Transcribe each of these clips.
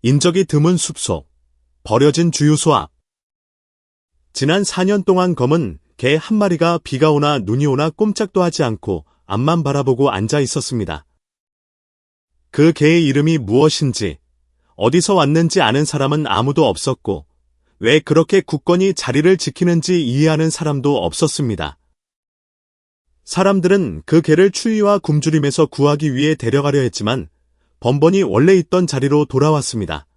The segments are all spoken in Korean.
인적이 드문 숲속, 버려진 주유소 앞. 지난 4년 동안 검은 개 한 마리가 비가 오나 눈이 오나 꼼짝도 하지 않고 앞만 바라보고 앉아 있었습니다. 그 개의 이름이 무엇인지, 어디서 왔는지 아는 사람은 아무도 없었고, 왜 그렇게 굳건히 자리를 지키는지 이해하는 사람도 없었습니다. 사람들은 그 개를 추위와 굶주림에서 구하기 위해 데려가려 했지만 번번이 원래 있던 자리로 돌아왔습니다.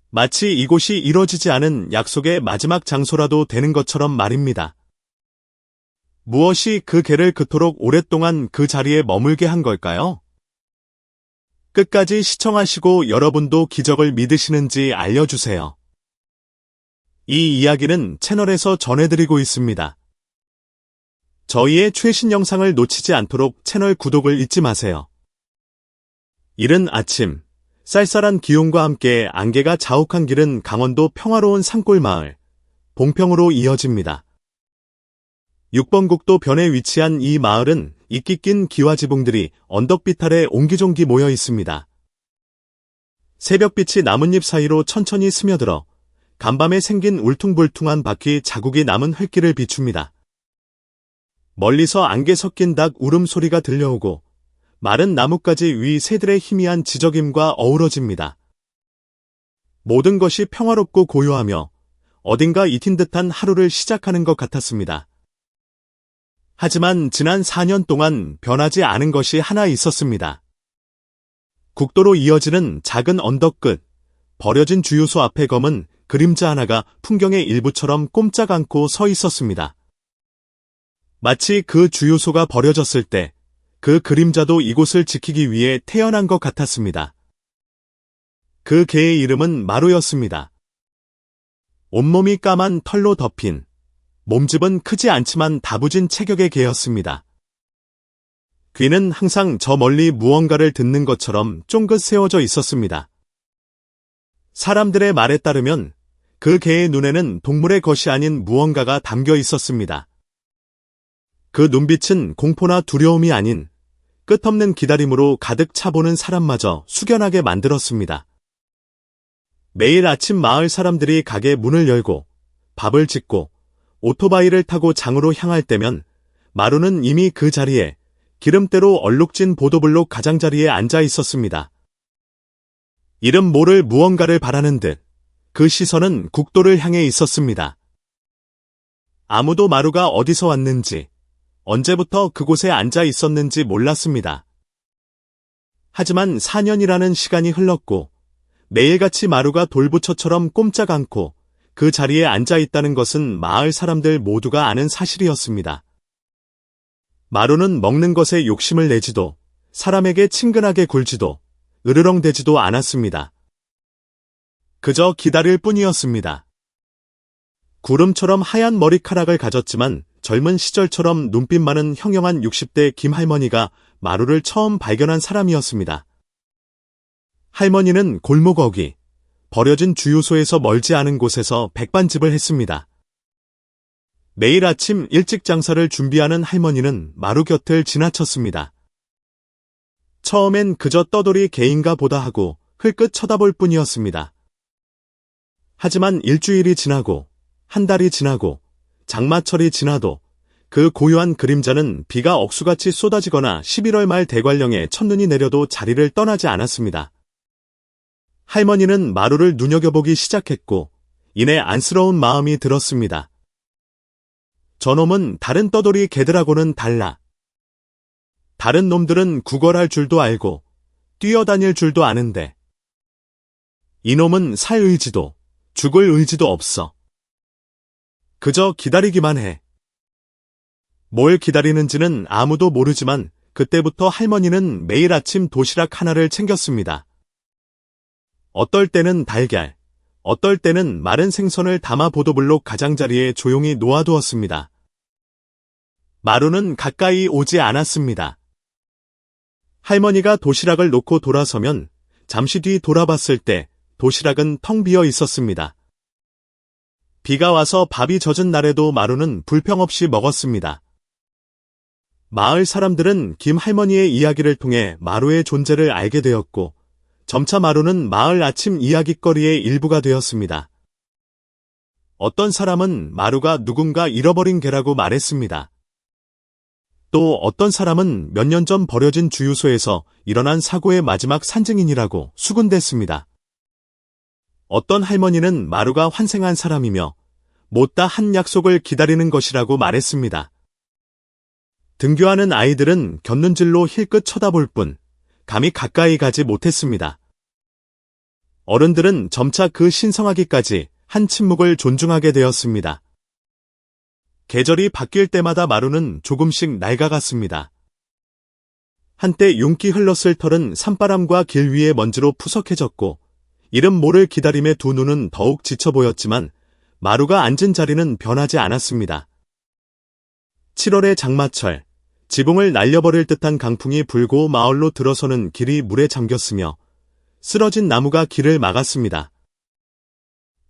마치 이곳이 이뤄지지 않은 약속의 마지막 장소라도 되는 것처럼 말입니다. 무엇이 그 개를 그토록 오랫동안 그 자리에 머물게 한 걸까요? 끝까지 시청하시고 여러분도 기적을 믿으시는지 알려주세요. 이 이야기는 채널에서 전해드리고 있습니다. 저희의 최신 영상을 놓치지 않도록 채널 구독을 잊지 마세요. 이른 아침, 쌀쌀한 기온과 함께 안개가 자욱한 길은 강원도 평화로운 산골 마을, 봉평으로 이어집니다. 6번 국도 변에 위치한 이 마을은 이끼 낀 기와지붕들이 언덕빛 아래 옹기종기 모여 있습니다. 새벽빛이 나뭇잎 사이로 천천히 스며들어 간밤에 생긴 울퉁불퉁한 바퀴 자국이 남은 흙길을 비춥니다. 멀리서 안개 섞인 닭 울음소리가 들려오고 마른 나뭇가지 위 새들의 희미한 지저귐과 어우러집니다. 모든 것이 평화롭고 고요하며 어딘가 잊힌 듯한 하루를 시작하는 것 같았습니다. 하지만 지난 4년 동안 변하지 않은 것이 하나 있었습니다. 국도로 이어지는 작은 언덕 끝, 버려진 주유소 앞에 검은 그림자 하나가 풍경의 일부처럼 꼼짝 않고 서 있었습니다. 마치 그 주유소가 버려졌을 때 그 그림자도 이곳을 지키기 위해 태어난 것 같았습니다. 그 개의 이름은 마루였습니다. 온몸이 까만 털로 덮인, 몸집은 크지 않지만 다부진 체격의 개였습니다. 귀는 항상 저 멀리 무언가를 듣는 것처럼 쫑긋 세워져 있었습니다. 사람들의 말에 따르면 그 개의 눈에는 동물의 것이 아닌 무언가가 담겨 있었습니다. 그 눈빛은 공포나 두려움이 아닌 끝없는 기다림으로 가득 차보는 사람마저 숙연하게 만들었습니다. 매일 아침 마을 사람들이 가게 문을 열고 밥을 짓고 오토바이를 타고 장으로 향할 때면 마루는 이미 그 자리에 기름때로 얼룩진 보도블록 가장자리에 앉아 있었습니다. 이름 모를 무언가를 바라는 듯 그 시선은 국도를 향해 있었습니다. 아무도 마루가 어디서 왔는지, 언제부터 그곳에 앉아 있었는지 몰랐습니다. 하지만 4년이라는 시간이 흘렀고 매일같이 마루가 돌부처처럼 꼼짝 않고 그 자리에 앉아 있다는 것은 마을 사람들 모두가 아는 사실이었습니다. 마루는 먹는 것에 욕심을 내지도 사람에게 친근하게 굴지도 으르렁대지도 않았습니다. 그저 기다릴 뿐이었습니다. 구름처럼 하얀 머리카락을 가졌지만 젊은 시절처럼 눈빛 많은 형형한 60대 김할머니가 마루를 처음 발견한 사람이었습니다. 할머니는 골목 어귀, 버려진 주유소에서 멀지 않은 곳에서 백반집을 했습니다. 매일 아침 일찍 장사를 준비하는 할머니는 마루 곁을 지나쳤습니다. 처음엔 그저 떠돌이 개인가 보다 하고 흘끗 쳐다볼 뿐이었습니다. 하지만 일주일이 지나고 한 달이 지나고 장마철이 지나도 그 고요한 그림자는 비가 억수같이 쏟아지거나 11월 말 대관령에 첫눈이 내려도 자리를 떠나지 않았습니다. 할머니는 마루를 눈여겨보기 시작했고 이내 안쓰러운 마음이 들었습니다. 저놈은 다른 떠돌이 개들하고는 달라. 다른 놈들은 구걸할 줄도 알고 뛰어다닐 줄도 아는데 이놈은 살 의지도 죽을 의지도 없어. 그저 기다리기만 해. 뭘 기다리는지는 아무도 모르지만 그때부터 할머니는 매일 아침 도시락 하나를 챙겼습니다. 어떨 때는 달걀, 어떨 때는 마른 생선을 담아 보도블록 가장자리에 조용히 놓아두었습니다. 마루는 가까이 오지 않았습니다. 할머니가 도시락을 놓고 돌아서면 잠시 뒤 돌아봤을 때 도시락은 텅 비어 있었습니다. 비가 와서 밥이 젖은 날에도 마루는 불평 없이 먹었습니다. 마을 사람들은 김 할머니의 이야기를 통해 마루의 존재를 알게 되었고 점차 마루는 마을 아침 이야깃거리의 일부가 되었습니다. 어떤 사람은 마루가 누군가 잃어버린 개라고 말했습니다. 또 어떤 사람은 몇 년 전 버려진 주유소에서 일어난 사고의 마지막 산증인이라고 수군댔습니다. 어떤 할머니는 마루가 환생한 사람이며 못다 한 약속을 기다리는 것이라고 말했습니다. 등교하는 아이들은 곁눈질로 힐끗 쳐다볼 뿐 감히 가까이 가지 못했습니다. 어른들은 점차 그 신성하기까지 한 침묵을 존중하게 되었습니다. 계절이 바뀔 때마다 마루는 조금씩 낡아갔습니다. 한때 윤기 흘렀을 털은 산바람과 길 위의 먼지로 푸석해졌고 이름 모를 기다림에 두 눈은 더욱 지쳐 보였지만 마루가 앉은 자리는 변하지 않았습니다. 7월의 장마철, 지붕을 날려버릴 듯한 강풍이 불고 마을로 들어서는 길이 물에 잠겼으며 쓰러진 나무가 길을 막았습니다.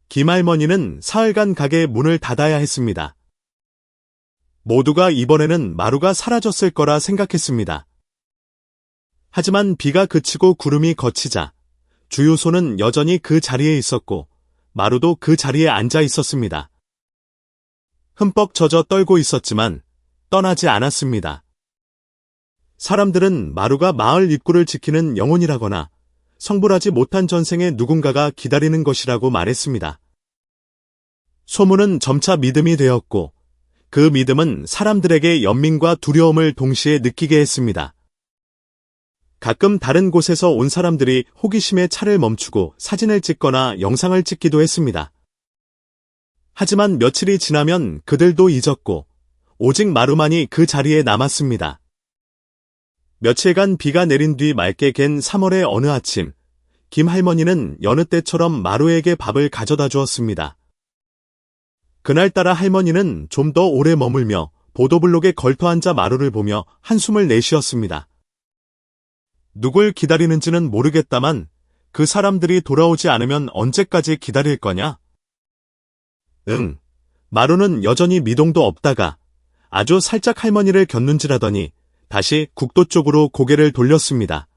김할머니는 사흘간 가게 문을 닫아야 했습니다. 모두가 이번에는 마루가 사라졌을 거라 생각했습니다. 하지만 비가 그치고 구름이 걷히자 주유소는 여전히 그 자리에 있었고 마루도 그 자리에 앉아 있었습니다. 흠뻑 젖어 떨고 있었지만 떠나지 않았습니다. 사람들은 마루가 마을 입구를 지키는 영혼이라거나 성불하지 못한 전생에 누군가가 기다리는 것이라고 말했습니다. 소문은 점차 믿음이 되었고 그 믿음은 사람들에게 연민과 두려움을 동시에 느끼게 했습니다. 가끔 다른 곳에서 온 사람들이 호기심에 차를 멈추고 사진을 찍거나 영상을 찍기도 했습니다. 하지만 며칠이 지나면 그들도 잊었고 오직 마루만이 그 자리에 남았습니다. 며칠간 비가 내린 뒤 맑게 갠 3월의 어느 아침, 김할머니는 여느 때처럼 마루에게 밥을 가져다 주었습니다. 그날따라 할머니는 좀 더 오래 머물며 보도블록에 걸터앉아 마루를 보며 한숨을 내쉬었습니다. 누굴 기다리는지는 모르겠다만 그 사람들이 돌아오지 않으면 언제까지 기다릴 거냐? 마루는 여전히 미동도 없다가 아주 살짝 할머니를 곁눈질하더니 다시 국도 쪽으로 고개를 돌렸습니다.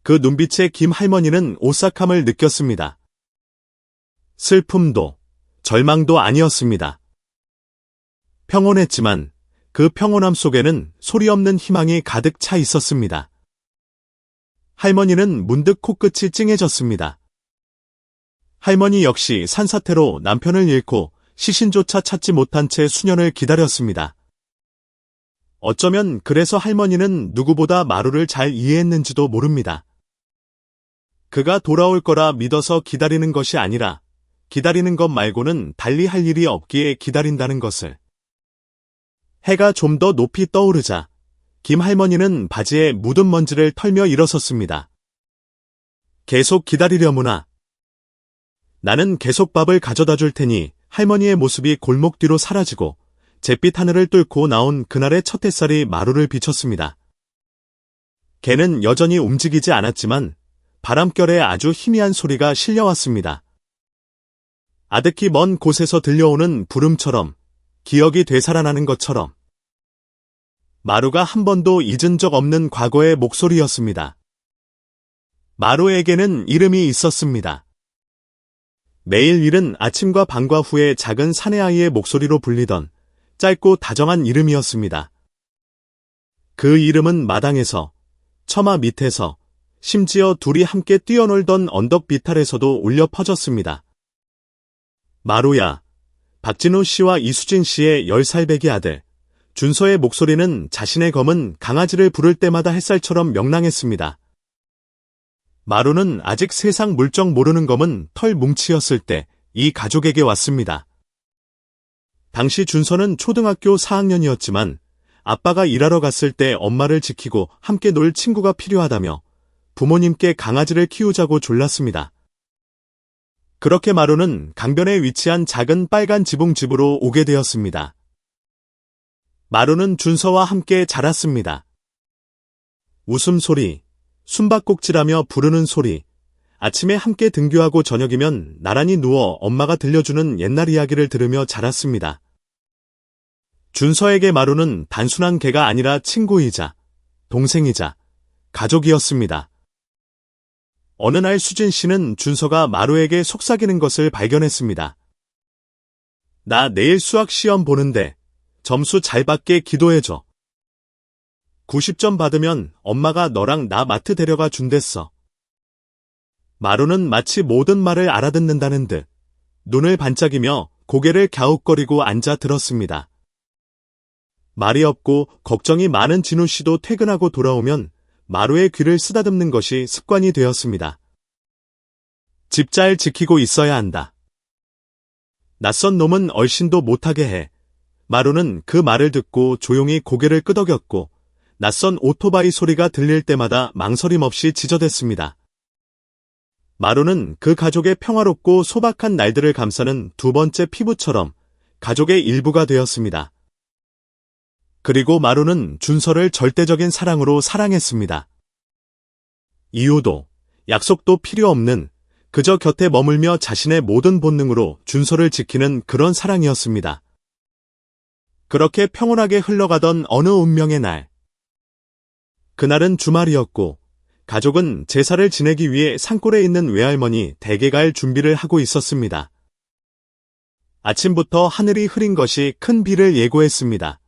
그 눈빛에 김할머니는 오싹함을 느꼈습니다. 슬픔도 절망도 아니었습니다. 평온했지만 그 평온함 속에는 소리 없는 희망이 가득 차 있었습니다. 할머니는 문득 코끝이 찡해졌습니다. 할머니 역시 산사태로 남편을 잃고 시신조차 찾지 못한 채 수년을 기다렸습니다. 어쩌면 그래서 할머니는 누구보다 마루를 잘 이해했는지도 모릅니다. 그가 돌아올 거라 믿어서 기다리는 것이 아니라 기다리는 것 말고는 달리 할 일이 없기에 기다린다는 것을. 해가 좀 더 높이 떠오르자 김할머니는 바지에 묻은 먼지를 털며 일어섰습니다. 계속 기다리려무나. 나는 계속 밥을 가져다 줄 테니 할머니의 모습이 골목 뒤로 사라지고 잿빛 하늘을 뚫고 나온 그날의 첫 햇살이 마루를 비췄습니다. 개는 여전히 움직이지 않았지만 바람결에 아주 희미한 소리가 실려왔습니다. 아득히 먼 곳에서 들려오는 부름처럼 기억이 되살아나는 것처럼 마루가 한 번도 잊은 적 없는 과거의 목소리였습니다. 마루에게는 이름이 있었습니다. 매일 이른 아침과 밤과 후에 작은 사내아이의 목소리로 불리던 짧고 다정한 이름이었습니다. 그 이름은 마당에서, 처마 밑에서, 심지어 둘이 함께 뛰어놀던 언덕 비탈에서도 울려 퍼졌습니다. 마루야, 박진우 씨와 이수진 씨의 10살배기 아들, 준서의 목소리는 자신의 검은 강아지를 부를 때마다 햇살처럼 명랑했습니다. 마루는 아직 세상 물정 모르는 검은 털 뭉치였을 때 이 가족에게 왔습니다. 당시 준서는 초등학교 4학년이었지만 아빠가 일하러 갔을 때 엄마를 지키고 함께 놀 친구가 필요하다며 부모님께 강아지를 키우자고 졸랐습니다. 그렇게 마루는 강변에 위치한 작은 빨간 지붕집으로 오게 되었습니다. 마루는 준서와 함께 자랐습니다. 웃음소리, 숨바꼭질하며 부르는 소리, 아침에 함께 등교하고 저녁이면 나란히 누워 엄마가 들려주는 옛날 이야기를 들으며 자랐습니다. 준서에게 마루는 단순한 개가 아니라 친구이자 동생이자 가족이었습니다. 어느 날 수진 씨는 준서가 마루에게 속삭이는 것을 발견했습니다. 나 내일 수학 시험 보는데 점수 잘 받게 기도해줘. 90점 받으면 엄마가 너랑 나 마트 데려가 준댔어. 마루는 마치 모든 말을 알아듣는다는 듯 눈을 반짝이며 고개를 갸웃거리고 앉아 들었습니다. 말이 없고 걱정이 많은 진우 씨도 퇴근하고 돌아오면 마루의 귀를 쓰다듬는 것이 습관이 되었습니다. 집 잘 지키고 있어야 한다. 낯선 놈은 얼씬도 못하게 해. 마루는 그 말을 듣고 조용히 고개를 끄덕였고 낯선 오토바이 소리가 들릴 때마다 망설임 없이 지저댔습니다. 마루는 그 가족의 평화롭고 소박한 날들을 감싸는 두 번째 피부처럼 가족의 일부가 되었습니다. 그리고 마루는 준서를 절대적인 사랑으로 사랑했습니다. 이유도, 약속도 필요 없는 그저 곁에 머물며 자신의 모든 본능으로 준서를 지키는 그런 사랑이었습니다. 그렇게 평온하게 흘러가던 어느 운명의 날. 그날은 주말이었고 가족은 제사를 지내기 위해 산골에 있는 외할머니 댁에 갈 준비를 하고 있었습니다. 아침부터 하늘이 흐린 것이 큰 비를 예고했습니다.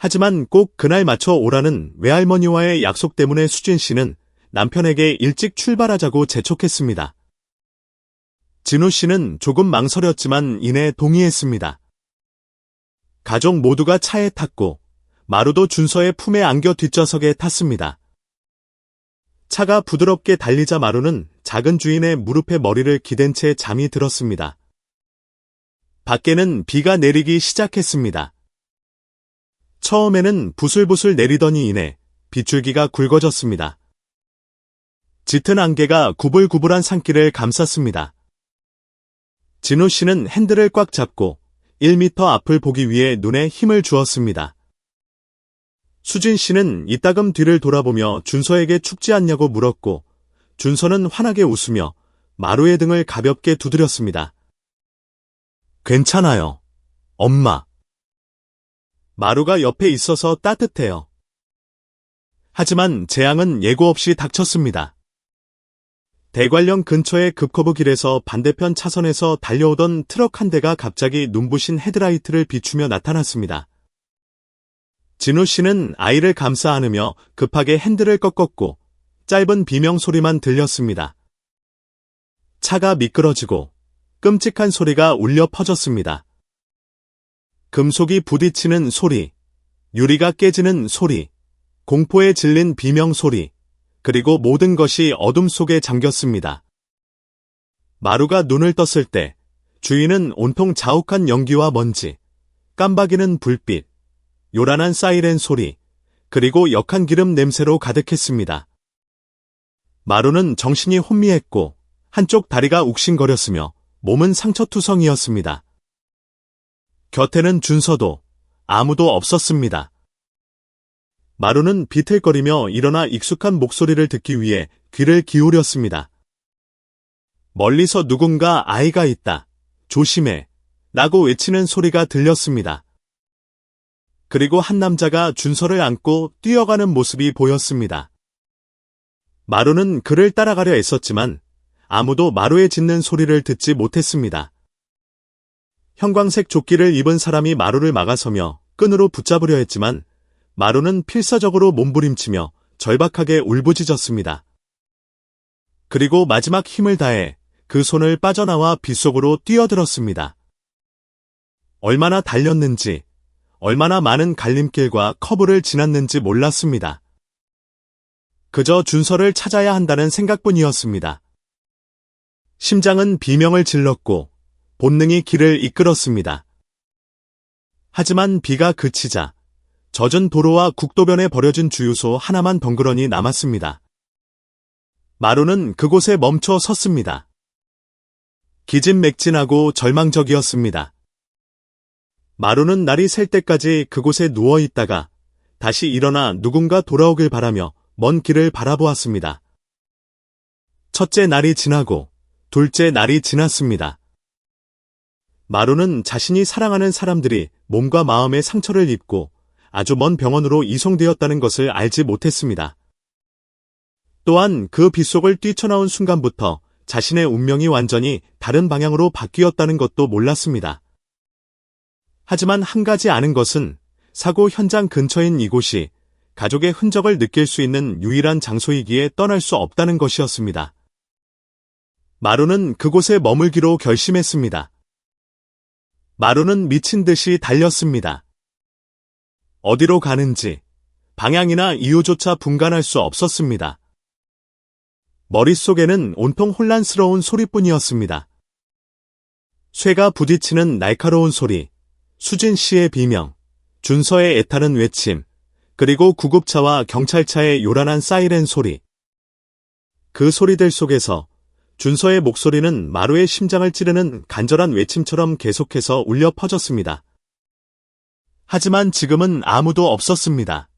하지만 꼭 그날 맞춰 오라는 외할머니와의 약속 때문에 수진 씨는 남편에게 일찍 출발하자고 재촉했습니다. 진우 씨는 조금 망설였지만 이내 동의했습니다. 가족 모두가 차에 탔고 마루도 준서의 품에 안겨 뒷좌석에 탔습니다. 차가 부드럽게 달리자 마루는 작은 주인의 무릎에 머리를 기댄 채 잠이 들었습니다. 밖에는 비가 내리기 시작했습니다. 처음에는 부슬부슬 내리더니 이내 빗줄기가 굵어졌습니다. 짙은 안개가 구불구불한 산길을 감쌌습니다. 진우 씨는 핸들을 꽉 잡고 1미터 앞을 보기 위해 눈에 힘을 주었습니다. 수진 씨는 이따금 뒤를 돌아보며 준서에게 춥지 않냐고 물었고 준서는 환하게 웃으며 마루의 등을 가볍게 두드렸습니다. 괜찮아요, 엄마. 마루가 옆에 있어서 따뜻해요. 하지만 재앙은 예고 없이 닥쳤습니다. 대관령 근처의 급커브 길에서 반대편 차선에서 달려오던 트럭 한 대가 갑자기 눈부신 헤드라이트를 비추며 나타났습니다. 진우 씨는 아이를 감싸 안으며 급하게 핸들을 꺾었고 짧은 비명 소리만 들렸습니다. 차가 미끄러지고 끔찍한 소리가 울려 퍼졌습니다. 금속이 부딪히는 소리, 유리가 깨지는 소리, 공포에 질린 비명 소리, 그리고 모든 것이 어둠 속에 잠겼습니다. 마루가 눈을 떴을 때 주위는 온통 자욱한 연기와 먼지, 깜박이는 불빛, 요란한 사이렌 소리, 그리고 역한 기름 냄새로 가득했습니다. 마루는 정신이 혼미했고 한쪽 다리가 욱신거렸으며 몸은 상처투성이었습니다. 곁에는 준서도 아무도 없었습니다. 마루는 비틀거리며 일어나 익숙한 목소리를 듣기 위해 귀를 기울였습니다. 멀리서 누군가 아이가 있다, 조심해, 라고 외치는 소리가 들렸습니다. 그리고 한 남자가 준서를 안고 뛰어가는 모습이 보였습니다. 마루는 그를 따라가려 애썼지만 아무도 마루에 짖는 소리를 듣지 못했습니다. 형광색 조끼를 입은 사람이 마루를 막아서며 끈으로 붙잡으려 했지만 마루는 필사적으로 몸부림치며 절박하게 울부짖었습니다. 그리고 마지막 힘을 다해 그 손을 빠져나와 빗속으로 뛰어들었습니다. 얼마나 달렸는지, 얼마나 많은 갈림길과 커브를 지났는지 몰랐습니다. 그저 준서를 찾아야 한다는 생각뿐이었습니다. 심장은 비명을 질렀고 본능이 길을 이끌었습니다. 하지만 비가 그치자 젖은 도로와 국도변에 버려진 주유소 하나만 덩그러니 남았습니다. 마루는 그곳에 멈춰 섰습니다. 기진맥진하고 절망적이었습니다. 마루는 날이 셀 때까지 그곳에 누워 있다가 다시 일어나 누군가 돌아오길 바라며 먼 길을 바라보았습니다. 첫째 날이 지나고 둘째 날이 지났습니다. 마루는 자신이 사랑하는 사람들이 몸과 마음의 상처를 입고 아주 먼 병원으로 이송되었다는 것을 알지 못했습니다. 또한 그 빗속을 뛰쳐나온 순간부터 자신의 운명이 완전히 다른 방향으로 바뀌었다는 것도 몰랐습니다. 하지만 한 가지 아는 것은 사고 현장 근처인 이곳이 가족의 흔적을 느낄 수 있는 유일한 장소이기에 떠날 수 없다는 것이었습니다. 마루는 그곳에 머물기로 결심했습니다. 마루는 미친 듯이 달렸습니다. 어디로 가는지 방향이나 이유조차 분간할 수 없었습니다. 머릿속에는 온통 혼란스러운 소리뿐이었습니다. 쇠가 부딪히는 날카로운 소리, 수진 씨의 비명, 준서의 애타는 외침, 그리고 구급차와 경찰차의 요란한 사이렌 소리. 그 소리들 속에서 준서의 목소리는 마루의 심장을 찌르는 간절한 외침처럼 계속해서 울려 퍼졌습니다. 하지만 지금은 아무도 없었습니다.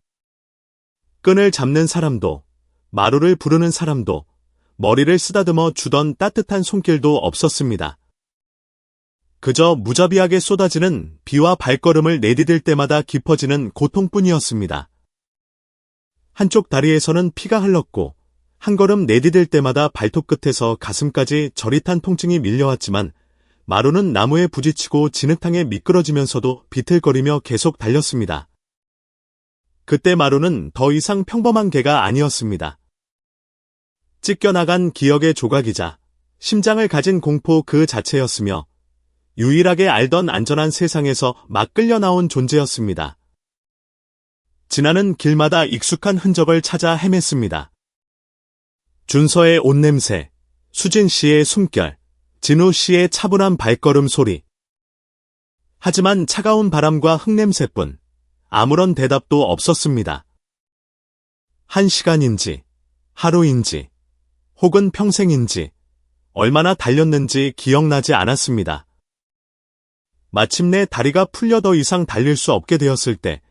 끈을 잡는 사람도, 마루를 부르는 사람도, 머리를 쓰다듬어 주던 따뜻한 손길도 없었습니다. 그저 무자비하게 쏟아지는 비와 발걸음을 내디딜 때마다 깊어지는 고통뿐이었습니다. 한쪽 다리에서는 피가 흘렀고 한 걸음 내디딜 때마다 발톱 끝에서 가슴까지 저릿한 통증이 밀려왔지만 마루는 나무에 부딪히고 진흙탕에 미끄러지면서도 비틀거리며 계속 달렸습니다. 그때 마루는 더 이상 평범한 개가 아니었습니다. 찢겨나간 기억의 조각이자 심장을 가진 공포 그 자체였으며 유일하게 알던 안전한 세상에서 막 끌려 나온 존재였습니다. 지나는 길마다 익숙한 흔적을 찾아 헤맸습니다. 준서의 옷냄새, 수진 씨의 숨결, 진우 씨의 차분한 발걸음 소리. 하지만 차가운 바람과 흙냄새뿐 아무런 대답도 없었습니다. 1시간인지, 하루인지, 혹은 평생인지, 얼마나 달렸는지 기억나지 않았습니다. 마침내 다리가 풀려 더 이상 달릴 수 없게 되었을 때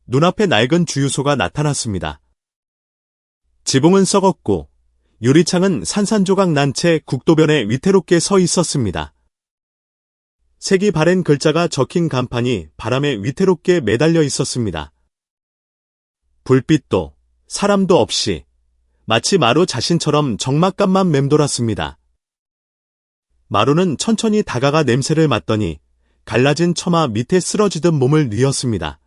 눈앞에 낡은 주유소가 나타났습니다. 지붕은 썩었고 유리창은 산산조각 난 채 국도변에 위태롭게 서 있었습니다. 색이 바랜 글자가 적힌 간판이 바람에 위태롭게 매달려 있었습니다. 불빛도 사람도 없이 마치 마루 자신처럼 적막감만 맴돌았습니다. 마루는 천천히 다가가 냄새를 맡더니 갈라진 처마 밑에 쓰러지듯 몸을 뉘었습니다.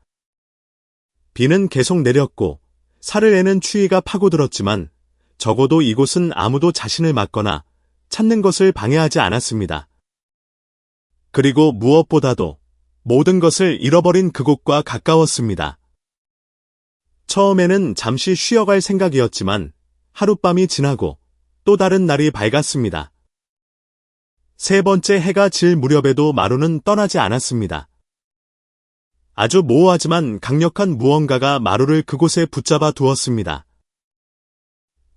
비는 계속 내렸고 살을 내는 추위가 파고들었지만 적어도 이곳은 아무도 자신을 막거나 찾는 것을 방해하지 않았습니다. 그리고 무엇보다도 모든 것을 잃어버린 그곳과 가까웠습니다. 처음에는 잠시 쉬어갈 생각이었지만 하룻밤이 지나고 또 다른 날이 밝았습니다. 세 번째 해가 질 무렵에도 마루는 떠나지 않았습니다. 아주 모호하지만 강력한 무언가가 마루를 그곳에 붙잡아 두었습니다.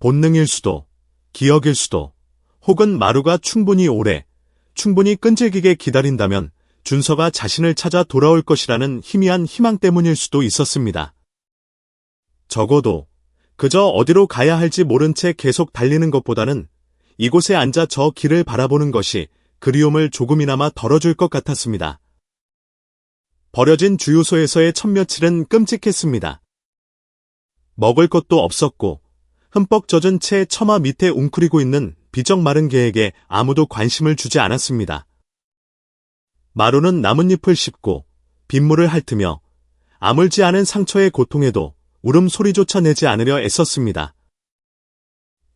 본능일 수도, 기억일 수도, 혹은 마루가 충분히 오래, 충분히 끈질기게 기다린다면 준서가 자신을 찾아 돌아올 것이라는 희미한 희망 때문일 수도 있었습니다. 적어도 그저 어디로 가야 할지 모른 채 계속 달리는 것보다는 이곳에 앉아 저 길을 바라보는 것이 그리움을 조금이나마 덜어줄 것 같았습니다. 버려진 주유소에서의 첫 며칠은 끔찍했습니다. 먹을 것도 없었고 흠뻑 젖은 채 처마 밑에 웅크리고 있는 비적 마른 개에게 아무도 관심을 주지 않았습니다. 마루는 나뭇잎을 씹고 빗물을 핥으며 아물지 않은 상처의 고통에도 울음소리조차 내지 않으려 애썼습니다.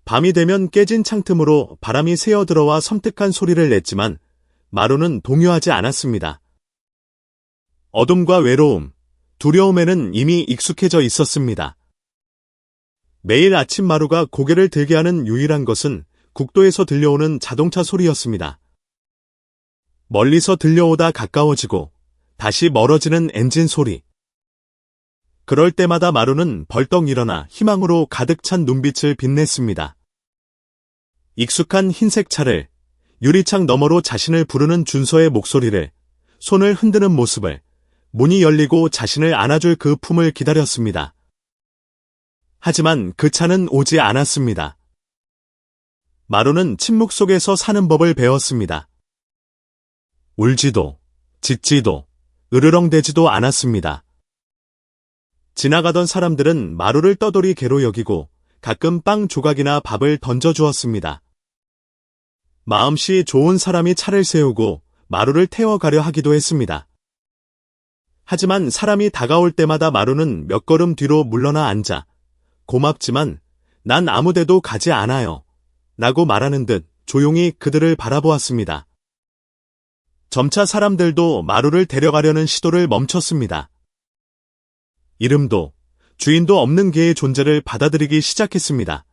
밤이 되면 깨진 창틈으로 바람이 새어들어와 섬뜩한 소리를 냈지만 마루는 동요하지 않았습니다. 어둠과 외로움, 두려움에는 이미 익숙해져 있었습니다. 매일 아침 마루가 고개를 들게 하는 유일한 것은 국도에서 들려오는 자동차 소리였습니다. 멀리서 들려오다 가까워지고 다시 멀어지는 엔진 소리. 그럴 때마다 마루는 벌떡 일어나 희망으로 가득 찬 눈빛을 빛냈습니다. 익숙한 흰색 차를, 유리창 너머로 자신을 부르는 준서의 목소리를, 손을 흔드는 모습을, 문이 열리고 자신을 안아줄 그 품을 기다렸습니다. 하지만 그 차는 오지 않았습니다. 마루는 침묵 속에서 사는 법을 배웠습니다. 울지도, 짖지도, 으르렁대지도 않았습니다. 지나가던 사람들은 마루를 떠돌이 개로 여기고 가끔 빵 조각이나 밥을 던져주었습니다. 마음씨 좋은 사람이 차를 세우고 마루를 태워가려 하기도 했습니다. 하지만 사람이 다가올 때마다 마루는 몇 걸음 뒤로 물러나 앉아 고맙지만 난 아무데도 가지 않아요 라고 말하는 듯 조용히 그들을 바라보았습니다. 점차 사람들도 마루를 데려가려는 시도를 멈췄습니다. 이름도 주인도 없는 개의 존재를 받아들이기 시작했습니다.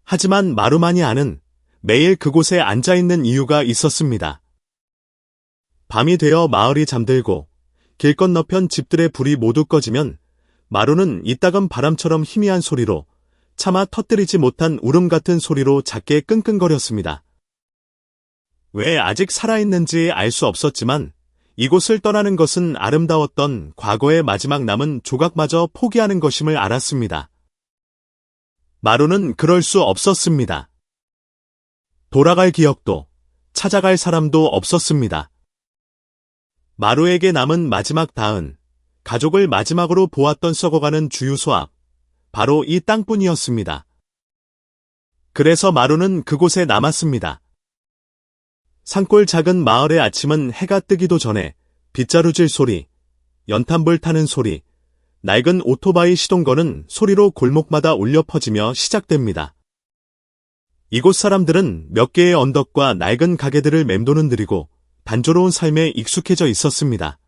하지만 마루만이 아는 매일 그곳에 앉아있는 이유가 있었습니다. 밤이 되어 마을이 잠들고 길 건너편 집들의 불이 모두 꺼지면 마루는 이따금 바람처럼 희미한 소리로 차마 터뜨리지 못한 울음 같은 소리로 작게 끙끙거렸습니다. 왜 아직 살아있는지 알 수 없었지만 이곳을 떠나는 것은 아름다웠던 과거의 마지막 남은 조각마저 포기하는 것임을 알았습니다. 마루는 그럴 수 없었습니다. 돌아갈 기억도 찾아갈 사람도 없었습니다. 마루에게 남은 마지막 다은, 가족을 마지막으로 보았던 썩어가는 주유소 앞, 바로 이 땅뿐이었습니다. 그래서 마루는 그곳에 남았습니다. 산골 작은 마을의 아침은 해가 뜨기도 전에 빗자루질 소리, 연탄불 타는 소리, 낡은 오토바이 시동 거는 소리로 골목마다 울려 퍼지며 시작됩니다. 이곳 사람들은 몇 개의 언덕과 낡은 가게들을 맴도는 느리고 단조로운 삶에 익숙해져 있었습니다.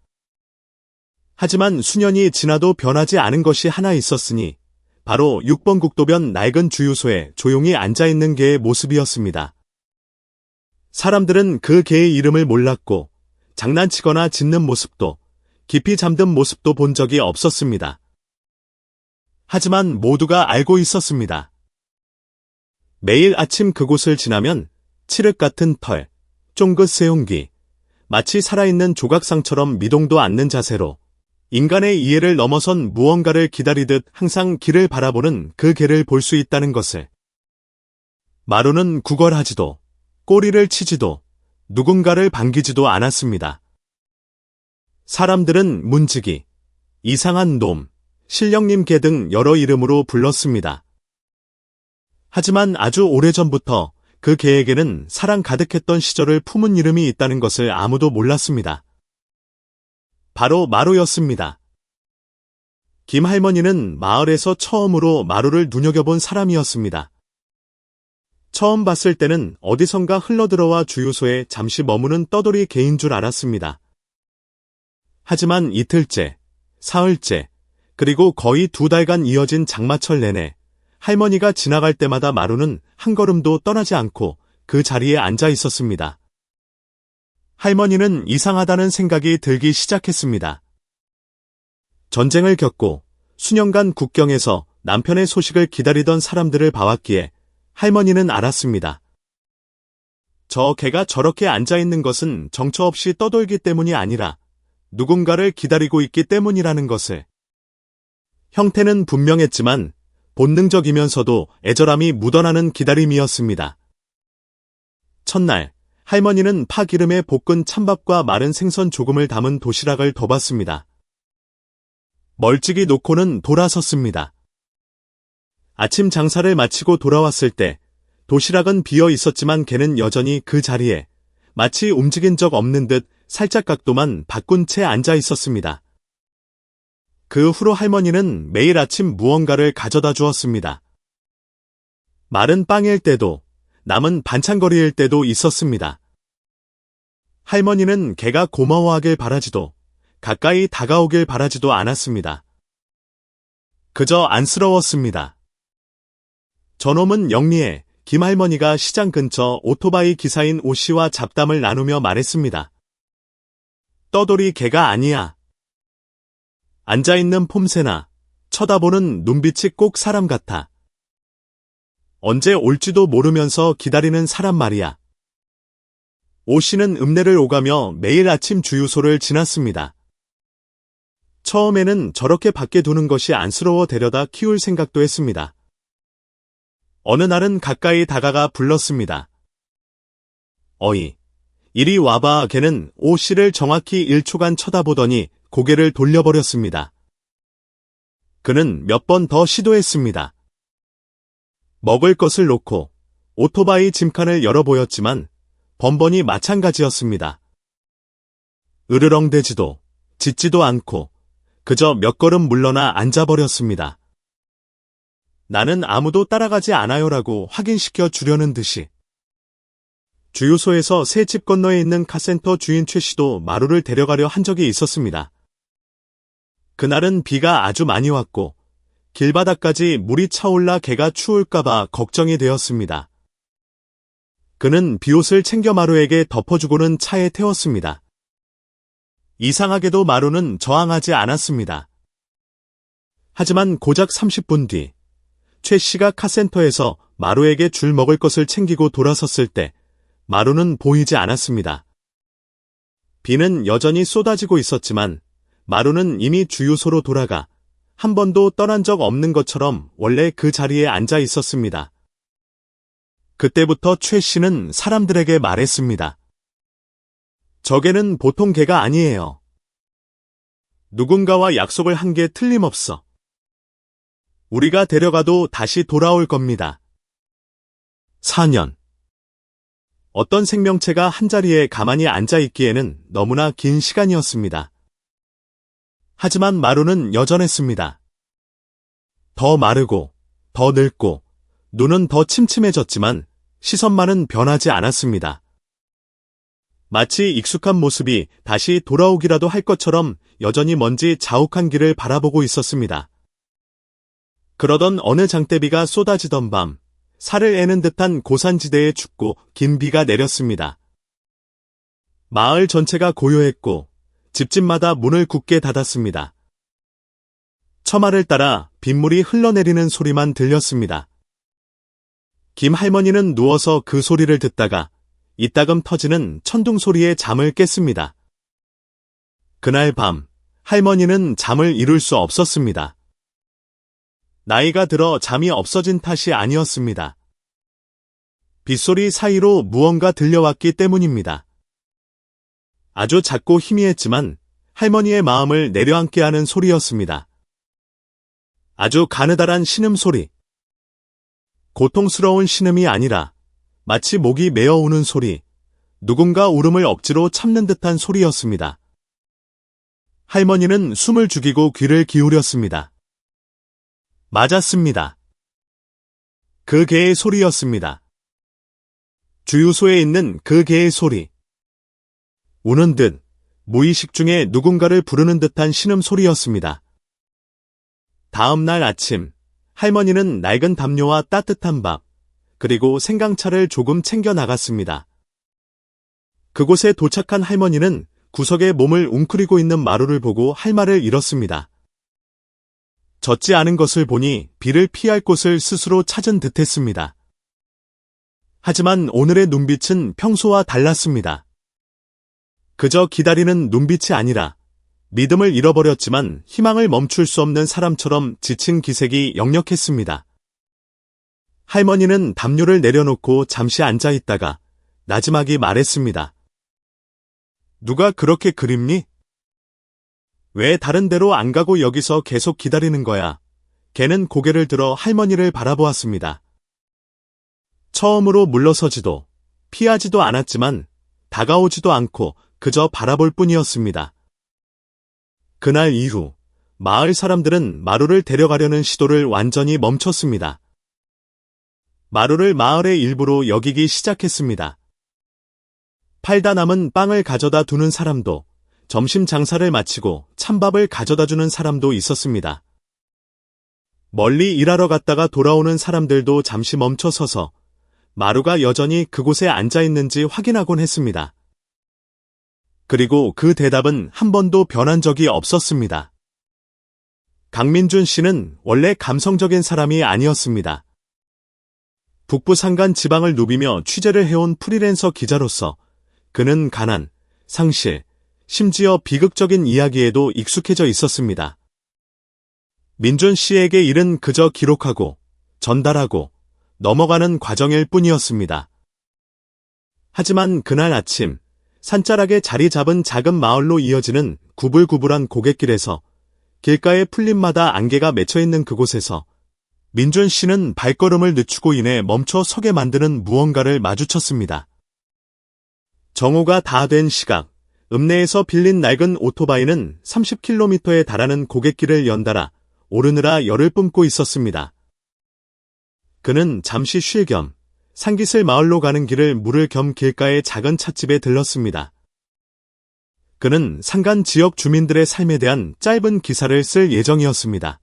하지만 수년이 지나도 변하지 않은 것이 하나 있었으니 바로 6번 국도변 낡은 주유소에 조용히 앉아있는 개의 모습이었습니다. 사람들은 그 개의 이름을 몰랐고 장난치거나 짖는 모습도 깊이 잠든 모습도 본 적이 없었습니다. 하지만 모두가 알고 있었습니다. 매일 아침 그곳을 지나면 칠흑 같은 털, 쫑긋 세운기, 마치 살아있는 조각상처럼 미동도 않는 자세로 인간의 이해를 넘어선 무언가를 기다리듯 항상 길을 바라보는 그 개를 볼 수 있다는 것을. 마루는 구걸하지도 꼬리를 치지도 누군가를 반기지도 않았습니다. 사람들은 문지기, 이상한 놈, 실령님 개 등 여러 이름으로 불렀습니다. 하지만 아주 오래전부터 그 개에게는 사랑 가득했던 시절을 품은 이름이 있다는 것을 아무도 몰랐습니다. 바로 마루였습니다. 김 할머니는 마을에서 처음으로 마루를 눈여겨본 사람이었습니다. 처음 봤을 때는 어디선가 흘러들어와 주유소에 잠시 머무는 떠돌이 개인 줄 알았습니다. 하지만 이틀째, 사흘째, 그리고 거의 2달간 이어진 장마철 내내 할머니가 지나갈 때마다 마루는 한 걸음도 떠나지 않고 그 자리에 앉아 있었습니다. 할머니는 이상하다는 생각이 들기 시작했습니다. 전쟁을 겪고 수년간 국경에서 남편의 소식을 기다리던 사람들을 봐왔기에 할머니는 알았습니다. 저 개가 저렇게 앉아있는 것은 정처 없이 떠돌기 때문이 아니라 누군가를 기다리고 있기 때문이라는 것을. 형태는 분명했지만 본능적이면서도 애절함이 묻어나는 기다림이었습니다. 첫날, 할머니는 파기름에 볶은 찬밥과 마른 생선 조금을 담은 도시락을 더 봤습니다. 멀찍이 놓고는 돌아섰습니다. 아침 장사를 마치고 돌아왔을 때 도시락은 비어 있었지만 개는 여전히 그 자리에 마치 움직인 적 없는 듯 살짝 각도만 바꾼 채 앉아 있었습니다. 그 후로 할머니는 매일 아침 무언가를 가져다 주었습니다. 마른 빵일 때도 남은 반찬거리일 때도 있었습니다. 할머니는 개가 고마워하길 바라지도 가까이 다가오길 바라지도 않았습니다. 그저 안쓰러웠습니다. 저놈은 영리해. 김할머니가 시장 근처 오토바이 기사인 오씨와 잡담을 나누며 말했습니다. 떠돌이 개가 아니야. 앉아있는 폼새나 쳐다보는 눈빛이 꼭 사람 같아. 언제 올지도 모르면서 기다리는 사람 말이야. 오씨는 읍내를 오가며 매일 아침 주유소를 지났습니다. 처음에는 저렇게 밖에 두는 것이 안쓰러워 데려다 키울 생각도 했습니다. 어느 날은 가까이 다가가 불렀습니다. 어이, 이리 와봐. 걔는 오 씨를 정확히 1초간 쳐다보더니 고개를 돌려버렸습니다. 그는 몇 번 더 시도했습니다. 먹을 것을 놓고 오토바이 짐칸을 열어보였지만 번번이 마찬가지였습니다. 으르렁대지도 짖지도 않고 그저 몇 걸음 물러나 앉아버렸습니다. 나는 아무도 따라가지 않아요라고 확인시켜 주려는 듯이. 주유소에서 새 집 건너에 있는 카센터 주인 최 씨도 마루를 데려가려 한 적이 있었습니다. 그날은 비가 아주 많이 왔고 길바닥까지 물이 차올라 개가 추울까봐 걱정이 되었습니다. 그는 비옷을 챙겨 마루에게 덮어주고는 차에 태웠습니다. 이상하게도 마루는 저항하지 않았습니다. 하지만 고작 30분 뒤, 최 씨가 카센터에서 마루에게 줄 먹을 것을 챙기고 돌아섰을 때 마루는 보이지 않았습니다. 비는 여전히 쏟아지고 있었지만 마루는 이미 주유소로 돌아가 한 번도 떠난 적 없는 것처럼 원래 그 자리에 앉아 있었습니다. 그때부터 최 씨는 사람들에게 말했습니다. 저 개는 보통 개가 아니에요. 누군가와 약속을 한 게 틀림없어. 우리가 데려가도 다시 돌아올 겁니다. 4년. 어떤 생명체가 한자리에 가만히 앉아 있기에는 너무나 긴 시간이었습니다. 하지만 마루는 여전했습니다. 더 마르고, 더 늙고, 눈은 더 침침해졌지만 시선만은 변하지 않았습니다. 마치 익숙한 모습이 다시 돌아오기라도 할 것처럼 여전히 먼지 자욱한 길을 바라보고 있었습니다. 그러던 어느 장대비가 쏟아지던 밤, 살을 애는 듯한 고산지대에 춥고 긴 비가 내렸습니다. 마을 전체가 고요했고 집집마다 문을 굳게 닫았습니다. 처마를 따라 빗물이 흘러내리는 소리만 들렸습니다. 김 할머니는 누워서 그 소리를 듣다가 이따금 터지는 천둥 소리에 잠을 깼습니다. 그날 밤, 할머니는 잠을 이룰 수 없었습니다. 나이가 들어 잠이 없어진 탓이 아니었습니다. 빗소리 사이로 무언가 들려왔기 때문입니다. 아주 작고 희미했지만 할머니의 마음을 내려앉게 하는 소리였습니다. 아주 가느다란 신음소리. 고통스러운 신음이 아니라 마치 목이 메어오는 소리, 누군가 울음을 억지로 참는 듯한 소리였습니다. 할머니는 숨을 죽이고 귀를 기울였습니다. 맞았습니다. 그 개의 소리였습니다. 주유소에 있는 그 개의 소리. 우는 듯, 무의식 중에 누군가를 부르는 듯한 신음소리였습니다. 다음 날 아침, 할머니는 낡은 담요와 따뜻한 밥, 그리고 생강차를 조금 챙겨 나갔습니다. 그곳에 도착한 할머니는 구석에 몸을 웅크리고 있는 마루를 보고 할 말을 잃었습니다. 젖지 않은 것을 보니 비를 피할 곳을 스스로 찾은 듯했습니다. 하지만 오늘의 눈빛은 평소와 달랐습니다. 그저 기다리는 눈빛이 아니라 믿음을 잃어버렸지만 희망을 멈출 수 없는 사람처럼 지친 기색이 역력했습니다. 할머니는 담요를 내려놓고 잠시 앉아 있다가 나지막이 말했습니다. 누가 그렇게 그립니? 왜 다른 데로 안 가고 여기서 계속 기다리는 거야? 걔는 고개를 들어 할머니를 바라보았습니다. 처음으로 물러서지도 피하지도 않았지만 다가오지도 않고 그저 바라볼 뿐이었습니다. 그날 이후 마을 사람들은 마루를 데려가려는 시도를 완전히 멈췄습니다. 마루를 마을의 일부로 여기기 시작했습니다. 팔다 남은 빵을 가져다 두는 사람도, 점심 장사를 마치고 찬밥을 가져다 주는 사람도 있었습니다. 멀리 일하러 갔다가 돌아오는 사람들도 잠시 멈춰서서 마루가 여전히 그곳에 앉아 있는지 확인하곤 했습니다. 그리고 그 대답은 한 번도 변한 적이 없었습니다. 강민준 씨는 원래 감성적인 사람이 아니었습니다. 북부 산간 지방을 누비며 취재를 해온 프리랜서 기자로서 그는 가난, 상실, 심지어 비극적인 이야기에도 익숙해져 있었습니다. 민준 씨에게 일은 그저 기록하고, 전달하고, 넘어가는 과정일 뿐이었습니다. 하지만 그날 아침, 산자락에 자리 잡은 작은 마을로 이어지는 구불구불한 고갯길에서 길가의 풀잎마다 안개가 맺혀있는 그곳에서 민준 씨는 발걸음을 늦추고 인해 멈춰 서게 만드는 무언가를 마주쳤습니다. 정오가 다 된 시각, 읍내에서 빌린 낡은 오토바이는 30km에 달하는 고갯길을 연달아 오르느라 열을 뿜고 있었습니다. 그는 잠시 쉴 겸 산기슭 마을로 가는 길을 물을 겸 길가의 작은 찻집에 들렀습니다. 그는 산간 지역 주민들의 삶에 대한 짧은 기사를 쓸 예정이었습니다.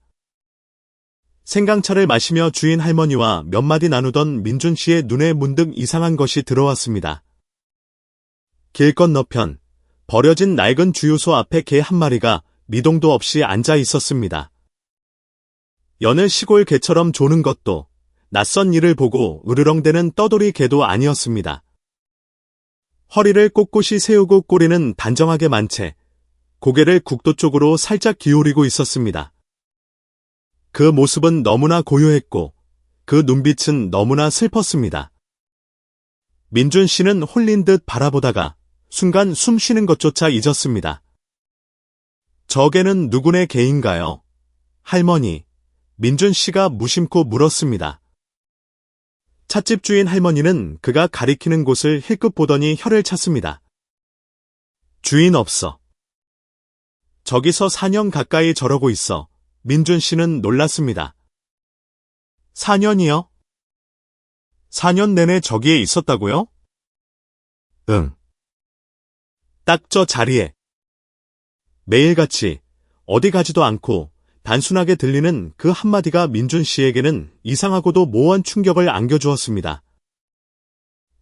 생강차를 마시며 주인 할머니와 몇 마디 나누던 민준 씨의 눈에 문득 이상한 것이 들어왔습니다. 길 건너편 버려진 낡은 주유소 앞에 개 한 마리가 미동도 없이 앉아 있었습니다. 여느 시골 개처럼 조는 것도 낯선 이를 보고 으르렁대는 떠돌이 개도 아니었습니다. 허리를 꼿꼿이 세우고 꼬리는 단정하게 만 채 고개를 국도 쪽으로 살짝 기울이고 있었습니다. 그 모습은 너무나 고요했고 그 눈빛은 너무나 슬펐습니다. 민준 씨는 홀린 듯 바라보다가 순간 숨 쉬는 것조차 잊었습니다. 저 개는 누구네 개인가요? 할머니, 민준 씨가 무심코 물었습니다. 찻집 주인 할머니는 그가 가리키는 곳을 힐끗 보더니 혀를 찼습니다. 주인 없어. 저기서 4년 가까이 저러고 있어. 민준 씨는 놀랐습니다. 4년이요? 4년 내내 저기에 있었다고요? 응. 딱 저 자리에. 매일같이 어디 가지도 않고 단순하게 들리는 그 한마디가 민준 씨에게는 이상하고도 모호한 충격을 안겨주었습니다.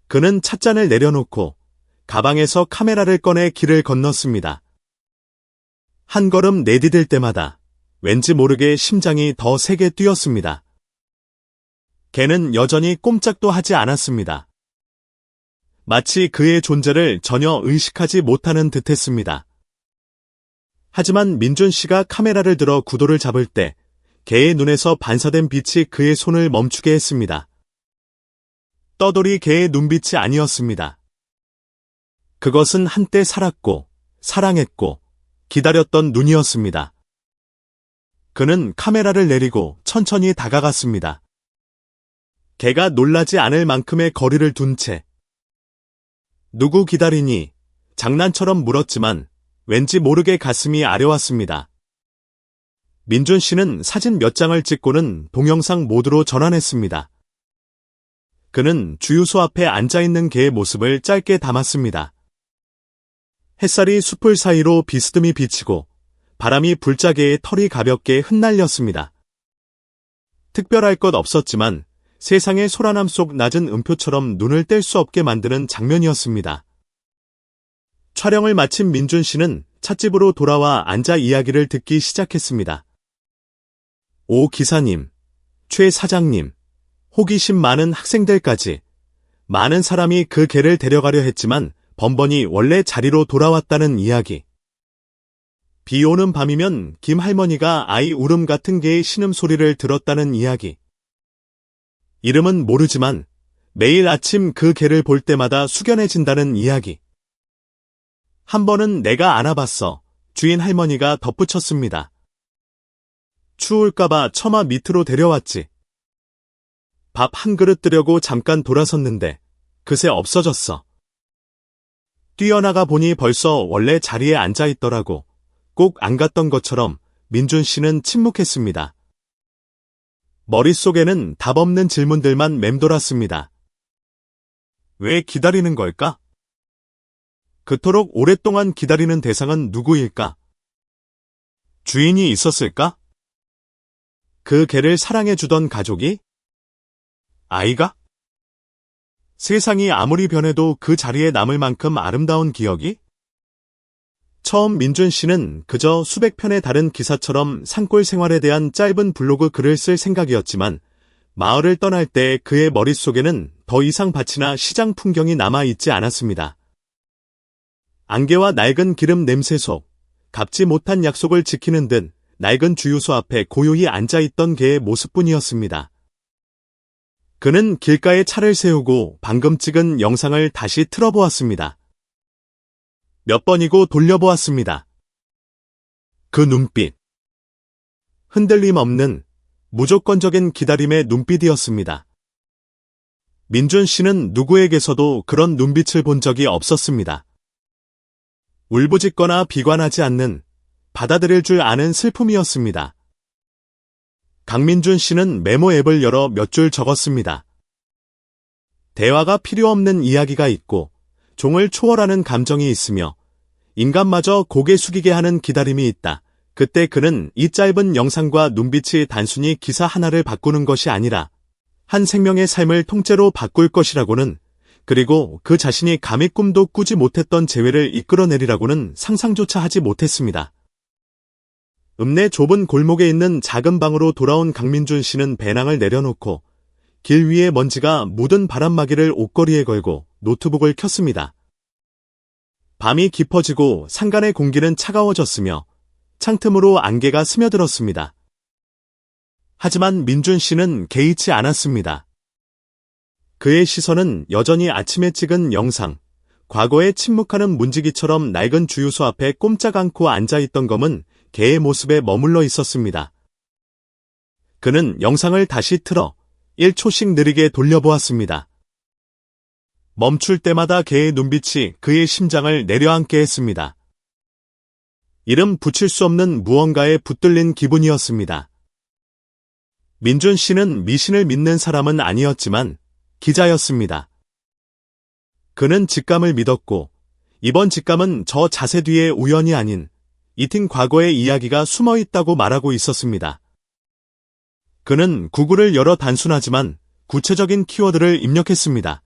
그는 찻잔을 내려놓고 가방에서 카메라를 꺼내 길을 건넜습니다. 한 걸음 내디딜 때마다 왠지 모르게 심장이 더 세게 뛰었습니다. 개는 여전히 꼼짝도 하지 않았습니다. 마치 그의 존재를 전혀 의식하지 못하는 듯했습니다. 하지만 민준 씨가 카메라를 들어 구도를 잡을 때 개의 눈에서 반사된 빛이 그의 손을 멈추게 했습니다. 떠돌이 개의 눈빛이 아니었습니다. 그것은 한때 살았고 사랑했고 기다렸던 눈이었습니다. 그는 카메라를 내리고 천천히 다가갔습니다. 개가 놀라지 않을 만큼의 거리를 둔 채 누구 기다리니? 장난처럼 물었지만 왠지 모르게 가슴이 아려왔습니다. 민준 씨는 사진 몇 장을 찍고는 동영상 모드로 전환했습니다. 그는 주유소 앞에 앉아있는 개의 모습을 짧게 담았습니다. 햇살이 숲을 사이로 비스듬히 비치고 바람이 불자 개의 털이 가볍게 흩날렸습니다. 특별할 것 없었지만 세상의 소란함 속 낮은 음표처럼 눈을 뗄 수 없게 만드는 장면이었습니다. 촬영을 마친 민준 씨는 찻집으로 돌아와 앉아 이야기를 듣기 시작했습니다. 오 기사님, 최 사장님, 호기심 많은 학생들까지 많은 사람이 그 개를 데려가려 했지만 번번이 원래 자리로 돌아왔다는 이야기. 비 오는 밤이면 김 할머니가 아이 울음 같은 개의 신음소리를 들었다는 이야기. 이름은 모르지만 매일 아침 그 개를 볼 때마다 숙연해진다는 이야기. 한 번은 내가 안아봤어. 주인 할머니가 덧붙였습니다. 추울까봐 처마 밑으로 데려왔지. 밥 한 그릇 드려고 잠깐 돌아섰는데 그새 없어졌어. 뛰어나가 보니 벌써 원래 자리에 앉아있더라고. 꼭 안 갔던 것처럼 민준 씨는 침묵했습니다. 머릿속에는 답 없는 질문들만 맴돌았습니다. 왜 기다리는 걸까? 그토록 오랫동안 기다리는 대상은 누구일까? 주인이 있었을까? 그 개를 사랑해주던 가족이? 아이가? 세상이 아무리 변해도 그 자리에 남을 만큼 아름다운 기억이? 처음 민준 씨는 그저 수백 편의 다른 기사처럼 산골 생활에 대한 짧은 블로그 글을 쓸 생각이었지만 마을을 떠날 때 그의 머릿속에는 더 이상 밭이나 시장 풍경이 남아있지 않았습니다. 안개와 낡은 기름 냄새 속 갚지 못한 약속을 지키는 듯 낡은 주유소 앞에 고요히 앉아있던 개의 모습뿐이었습니다. 그는 길가에 차를 세우고 방금 찍은 영상을 다시 틀어보았습니다. 몇 번이고 돌려보았습니다. 그 눈빛. 흔들림 없는 무조건적인 기다림의 눈빛이었습니다. 민준 씨는 누구에게서도 그런 눈빛을 본 적이 없었습니다. 울부짖거나 비관하지 않는, 받아들일 줄 아는 슬픔이었습니다. 강민준 씨는 메모 앱을 열어 몇 줄 적었습니다. 대화가 필요 없는 이야기가 있고, 종을 초월하는 감정이 있으며, 인간마저 고개 숙이게 하는 기다림이 있다. 그때 그는 이 짧은 영상과 눈빛이 단순히 기사 하나를 바꾸는 것이 아니라 한 생명의 삶을 통째로 바꿀 것이라고는, 그리고 그 자신이 감히 꿈도 꾸지 못했던 재회를 이끌어내리라고는 상상조차 하지 못했습니다. 읍내 좁은 골목에 있는 작은 방으로 돌아온 강민준 씨는 배낭을 내려놓고 길 위에 먼지가 묻은 바람막이를 옷걸이에 걸고 노트북을 켰습니다. 밤이 깊어지고 상간의 공기는 차가워졌으며 창틈으로 안개가 스며들었습니다. 하지만 민준 씨는 개의치 않았습니다. 그의 시선은 여전히 아침에 찍은 영상, 과거에 침묵하는 문지기처럼 낡은 주유소 앞에 꼼짝 않고 앉아있던 검은 개의 모습에 머물러 있었습니다. 그는 영상을 다시 틀어 1초씩 느리게 돌려보았습니다. 멈출 때마다 개의 눈빛이 그의 심장을 내려앉게 했습니다. 이름 붙일 수 없는 무언가에 붙들린 기분이었습니다. 민준 씨는 미신을 믿는 사람은 아니었지만 기자였습니다. 그는 직감을 믿었고 이번 직감은 저 자세 뒤에 우연이 아닌 잊힌 과거의 이야기가 숨어 있다고 말하고 있었습니다. 그는 구글을 열어 단순하지만 구체적인 키워드를 입력했습니다.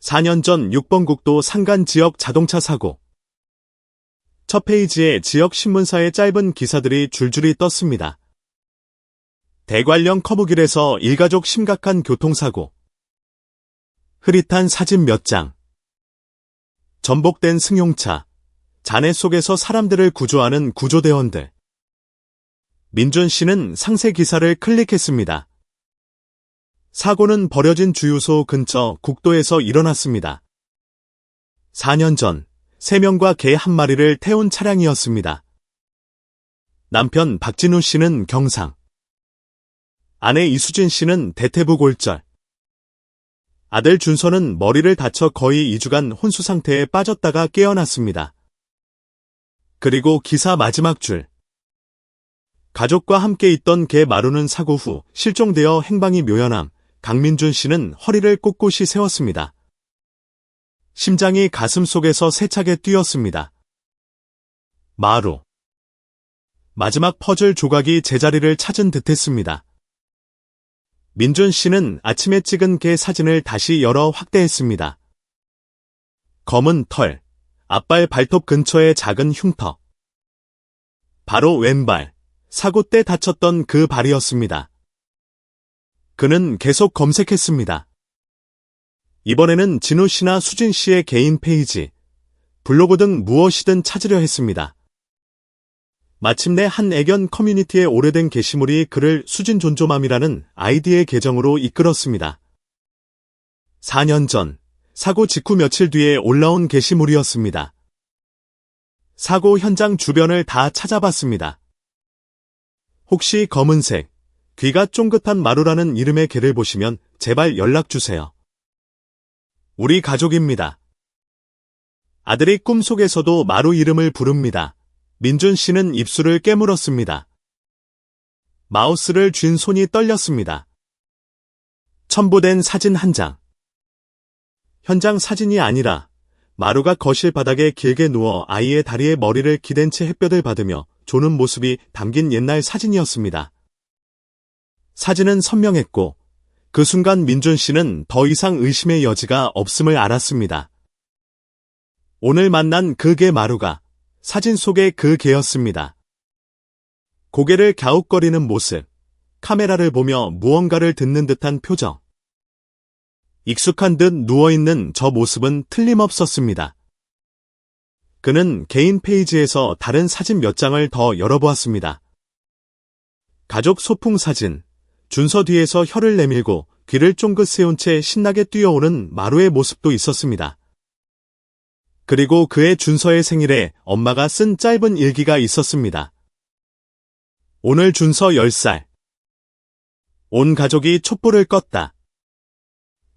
4년 전 6번 국도 상간 지역 자동차 사고. 첫 페이지에 지역 신문사의 짧은 기사들이 줄줄이 떴습니다. 대관령 커브길에서 일가족 심각한 교통사고. 흐릿한 사진 몇 장. 전복된 승용차. 잔해 속에서 사람들을 구조하는 구조대원들. 민준 씨는 상세 기사를 클릭했습니다. 사고는 버려진 주유소 근처 국도에서 일어났습니다. 4년 전 3명과 개 1마리를 태운 차량이었습니다. 남편 박진우 씨는 경상. 아내 이수진 씨는 대퇴부 골절. 아들 준서는 머리를 다쳐 거의 2주간 혼수 상태에 빠졌다가 깨어났습니다. 그리고 기사 마지막 줄. 가족과 함께 있던 개 마루는 사고 후 실종되어 행방이 묘연함. 강민준 씨는 허리를 꼿꼿이 세웠습니다. 심장이 가슴 속에서 세차게 뛰었습니다. 마루. 마지막 퍼즐 조각이 제자리를 찾은 듯했습니다. 민준 씨는 아침에 찍은 개 사진을 다시 열어 확대했습니다. 검은 털, 앞발 발톱 근처의 작은 흉터. 바로 왼발, 사고 때 다쳤던 그 발이었습니다. 그는 계속 검색했습니다. 이번에는 진우 씨나 수진 씨의 개인 페이지, 블로그 등 무엇이든 찾으려 했습니다. 마침내 한 애견 커뮤니티의 오래된 게시물이 그를 수진 존조맘이라는 아이디의 계정으로 이끌었습니다. 4년 전, 사고 직후 며칠 뒤에 올라온 게시물이었습니다. 사고 현장 주변을 다 찾아봤습니다. 혹시 검은색, 귀가 쫑긋한 마루라는 이름의 개를 보시면 제발 연락주세요. 우리 가족입니다. 아들이 꿈속에서도 마루 이름을 부릅니다. 민준 씨는 입술을 깨물었습니다. 마우스를 쥔 손이 떨렸습니다. 첨부된 사진 한 장. 현장 사진이 아니라 마루가 거실 바닥에 길게 누워 아이의 다리에 머리를 기댄 채 햇볕을 받으며 조는 모습이 담긴 옛날 사진이었습니다. 사진은 선명했고 그 순간 민준 씨는 더 이상 의심의 여지가 없음을 알았습니다. 오늘 만난 그 개 마루가 사진 속의 그 개였습니다. 고개를 갸웃거리는 모습, 카메라를 보며 무언가를 듣는 듯한 표정. 익숙한 듯 누워있는 저 모습은 틀림없었습니다. 그는 개인 페이지에서 다른 사진 몇 장을 더 열어보았습니다. 가족 소풍 사진, 준서 뒤에서 혀를 내밀고 귀를 쫑긋 세운 채 신나게 뛰어오는 마루의 모습도 있었습니다. 그리고 그의 준서의 생일에 엄마가 쓴 짧은 일기가 있었습니다. 오늘 준서 10살. 온 가족이 촛불을 껐다.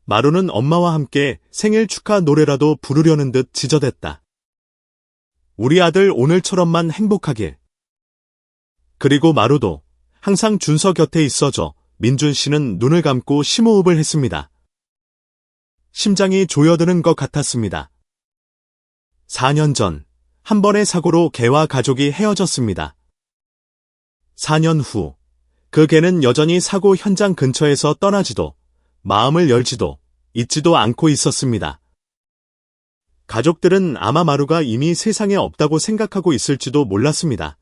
마루는 엄마와 함께 생일 축하 노래라도 부르려는 듯 지저댔다. 우리 아들 오늘처럼만 행복하길. 그리고 마루도 항상 준서 곁에 있어줘 민준 씨는 눈을 감고 심호흡을 했습니다. 심장이 조여드는 것 같았습니다. 4년 전, 한 번의 사고로 개와 가족이 헤어졌습니다. 4년 후, 그 개는 여전히 사고 현장 근처에서 떠나지도, 마음을 열지도, 잊지도 않고 있었습니다. 가족들은 아마 마루가 이미 세상에 없다고 생각하고 있을지도 몰랐습니다.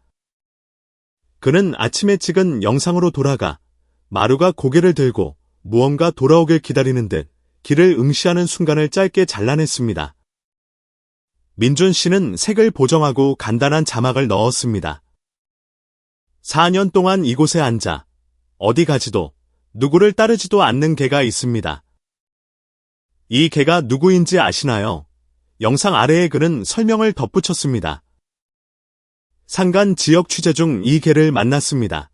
그는 아침에 찍은 영상으로 돌아가 마루가 고개를 들고 무언가 돌아오길 기다리는 듯 길을 응시하는 순간을 짧게 잘라냈습니다. 민준 씨는 색을 보정하고 간단한 자막을 넣었습니다. 4년 동안 이곳에 앉아 어디 가지도 누구를 따르지도 않는 개가 있습니다. 이 개가 누구인지 아시나요? 영상 아래에 그는 설명을 덧붙였습니다. 산간 지역 취재 중 이 개를 만났습니다.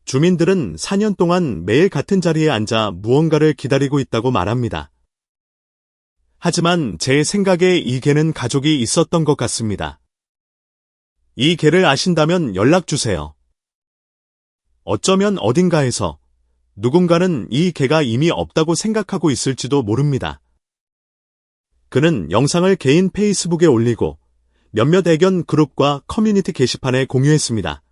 주민들은 4년 동안 매일 같은 자리에 앉아 무언가를 기다리고 있다고 말합니다. 하지만 제 생각에 이 개는 가족이 있었던 것 같습니다. 이 개를 아신다면 연락주세요. 어쩌면 어딘가에서 누군가는 이 개가 이미 없다고 생각하고 있을지도 모릅니다. 그는 영상을 개인 페이스북에 올리고 몇몇 애견 그룹과 커뮤니티 게시판에 공유했습니다.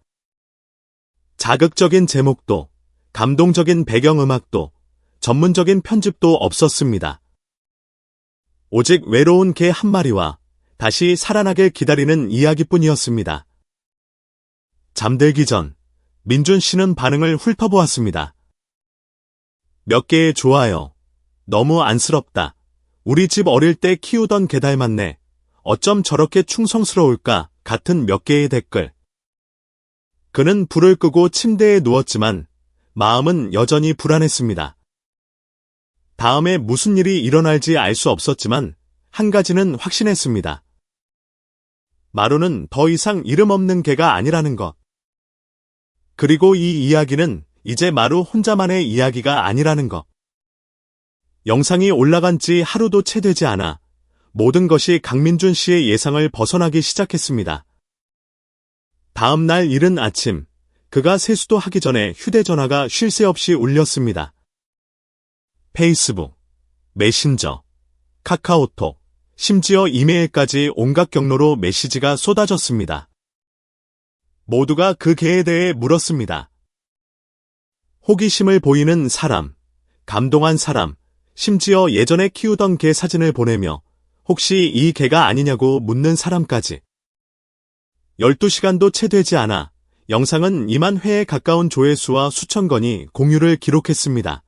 자극적인 제목도, 감동적인 배경음악도, 전문적인 편집도 없었습니다. 오직 외로운 개 한 마리와 다시 살아나길 기다리는 이야기뿐이었습니다. 잠들기 전 민준 씨는 반응을 훑어보았습니다. 몇 개의 좋아요. 너무 안쓰럽다. 우리 집 어릴 때 키우던 개 닮았네. 어쩜 저렇게 충성스러울까 같은 몇 개의 댓글. 그는 불을 끄고 침대에 누웠지만 마음은 여전히 불안했습니다. 다음에 무슨 일이 일어날지 알 수 없었지만 한 가지는 확신했습니다. 마루는 더 이상 이름 없는 개가 아니라는 것. 그리고 이 이야기는 이제 마루 혼자만의 이야기가 아니라는 것. 영상이 올라간 지 하루도 채 되지 않아 모든 것이 강민준 씨의 예상을 벗어나기 시작했습니다. 다음 날 이른 아침, 그가 세수도 하기 전에 휴대전화가 쉴 새 없이 울렸습니다. 페이스북, 메신저, 카카오톡, 심지어 이메일까지 온갖 경로로 메시지가 쏟아졌습니다. 모두가 그 개에 대해 물었습니다. 호기심을 보이는 사람, 감동한 사람, 심지어 예전에 키우던 개 사진을 보내며 혹시 이 개가 아니냐고 묻는 사람까지. 12시간도 채 되지 않아 영상은 2만 회에 가까운 조회수와 수천 건이 공유를 기록했습니다.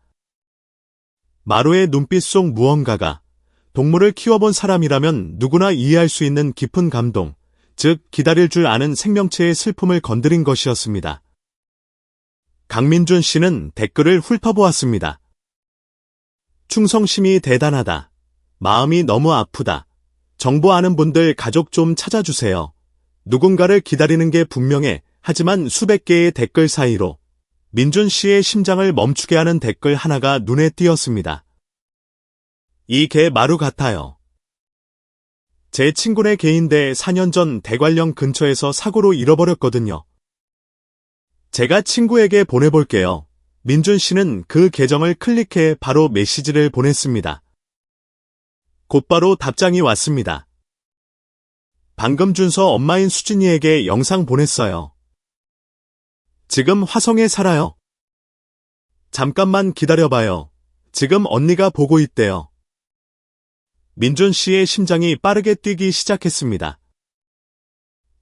마루의 눈빛 속 무언가가 동물을 키워본 사람이라면 누구나 이해할 수 있는 깊은 감동, 즉 기다릴 줄 아는 생명체의 슬픔을 건드린 것이었습니다. 강민준 씨는 댓글을 훑어보았습니다. 충성심이 대단하다. 마음이 너무 아프다. 정보 아는 분들 가족 좀 찾아주세요. 누군가를 기다리는 게 분명해. 하지만 수백 개의 댓글 사이로 민준 씨의 심장을 멈추게 하는 댓글 하나가 눈에 띄었습니다. 이 개 마루 같아요. 제 친구네 개인데 4년 전 대관령 근처에서 사고로 잃어버렸거든요. 제가 친구에게 보내볼게요. 민준 씨는 그 계정을 클릭해 바로 메시지를 보냈습니다. 곧바로 답장이 왔습니다. 방금 준서 엄마인 수진이에게 영상 보냈어요. 지금 화성에 살아요. 잠깐만 기다려봐요. 지금 언니가 보고 있대요. 민준 씨의 심장이 빠르게 뛰기 시작했습니다.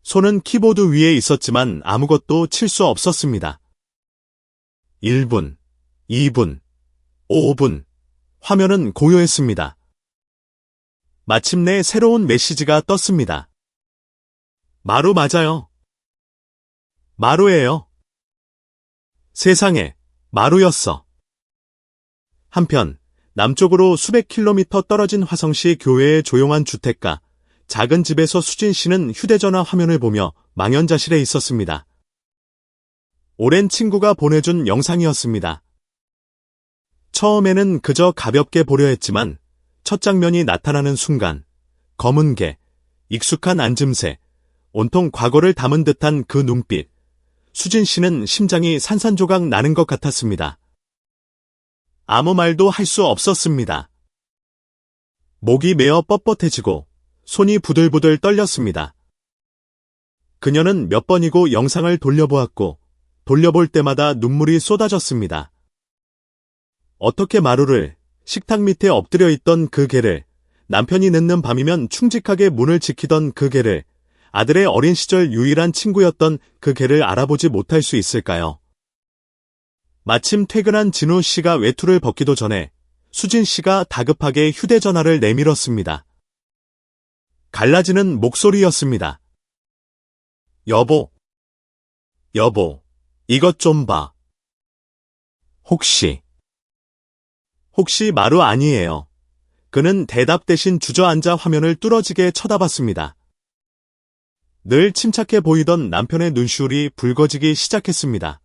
손은 키보드 위에 있었지만 아무것도 칠 수 없었습니다. 1분, 2분, 5분, 화면은 고요했습니다. 마침내 새로운 메시지가 떴습니다. 마루 맞아요. 마루예요. 세상에, 마루였어. 한편, 남쪽으로 수백 킬로미터 떨어진 화성시 교외의 조용한 주택가, 작은 집에서 수진 씨는 휴대전화 화면을 보며 망연자실해 있었습니다. 오랜 친구가 보내준 영상이었습니다. 처음에는 그저 가볍게 보려 했지만 첫 장면이 나타나는 순간 검은 개, 익숙한 앉음새, 온통 과거를 담은 듯한 그 눈빛, 수진 씨는 심장이 산산조각 나는 것 같았습니다. 아무 말도 할 수 없었습니다. 목이 메어 뻣뻣해지고 손이 부들부들 떨렸습니다. 그녀는 몇 번이고 영상을 돌려보았고 돌려볼 때마다 눈물이 쏟아졌습니다. 어떻게 마루를, 식탁 밑에 엎드려 있던 그 개를, 남편이 늦는 밤이면 충직하게 문을 지키던 그 개를, 아들의 어린 시절 유일한 친구였던 그 개를 알아보지 못할 수 있을까요? 마침 퇴근한 진우 씨가 외투를 벗기도 전에 수진 씨가 다급하게 휴대전화를 내밀었습니다. 갈라지는 목소리였습니다. 여보, 이것 좀 봐. 혹시 마루 아니에요. 그는 대답 대신 주저앉아 화면을 뚫어지게 쳐다봤습니다. 늘 침착해 보이던 남편의 눈시울이 붉어지기 시작했습니다.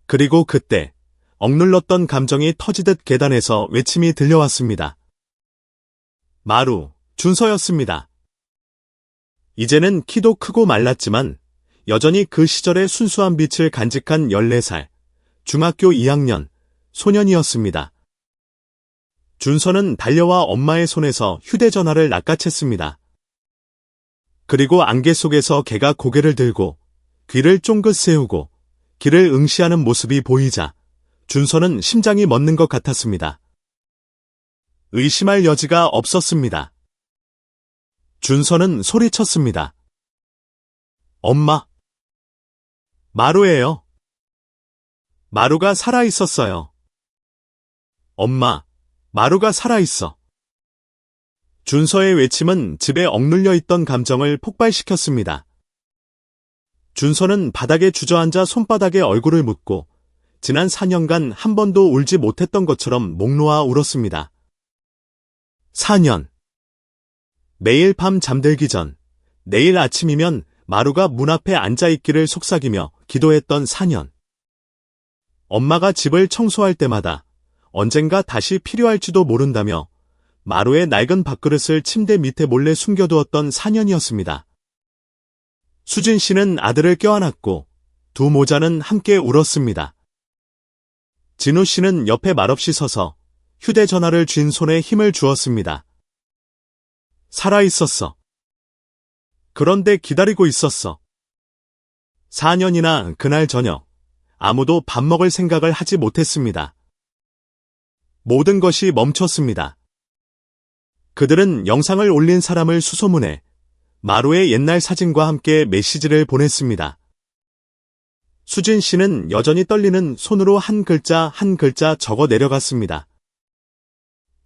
그리고 그때 억눌렀던 감정이 터지듯 계단에서 외침이 들려왔습니다. 마루, 준서였습니다. 이제는 키도 크고 말랐지만 여전히 그 시절의 순수한 빛을 간직한 14살, 중학교 2학년, 소년이었습니다. 준서는 달려와 엄마의 손에서 휴대전화를 낚아챘습니다. 그리고 안개 속에서 개가 고개를 들고 귀를 쫑긋 세우고 길을 응시하는 모습이 보이자 준서는 심장이 멎는 것 같았습니다. 의심할 여지가 없었습니다. 준서는 소리쳤습니다. 엄마, 마루예요. 마루가 살아있었어요. 엄마, 마루가 살아있어. 준서의 외침은 집에 억눌려 있던 감정을 폭발시켰습니다. 준서는 바닥에 주저앉아 손바닥에 얼굴을 묻고 지난 4년간 한 번도 울지 못했던 것처럼 목 놓아 울었습니다. 4년. 매일 밤 잠들기 전, 내일 아침이면 마루가 문 앞에 앉아있기를 속삭이며 기도했던 4년. 엄마가 집을 청소할 때마다 언젠가 다시 필요할지도 모른다며 마루의 낡은 밥그릇을 침대 밑에 몰래 숨겨두었던 4년이었습니다. 수진 씨는 아들을 껴안았고 두 모자는 함께 울었습니다. 진우 씨는 옆에 말없이 서서 휴대전화를 쥔 손에 힘을 주었습니다. 살아있었어. 그런데 기다리고 있었어. 4년이나 그날 저녁, 아무도 밥 먹을 생각을 하지 못했습니다. 모든 것이 멈췄습니다. 그들은 영상을 올린 사람을 수소문해 마루의 옛날 사진과 함께 메시지를 보냈습니다. 수진 씨는 여전히 떨리는 손으로 한 글자 한 글자 적어 내려갔습니다.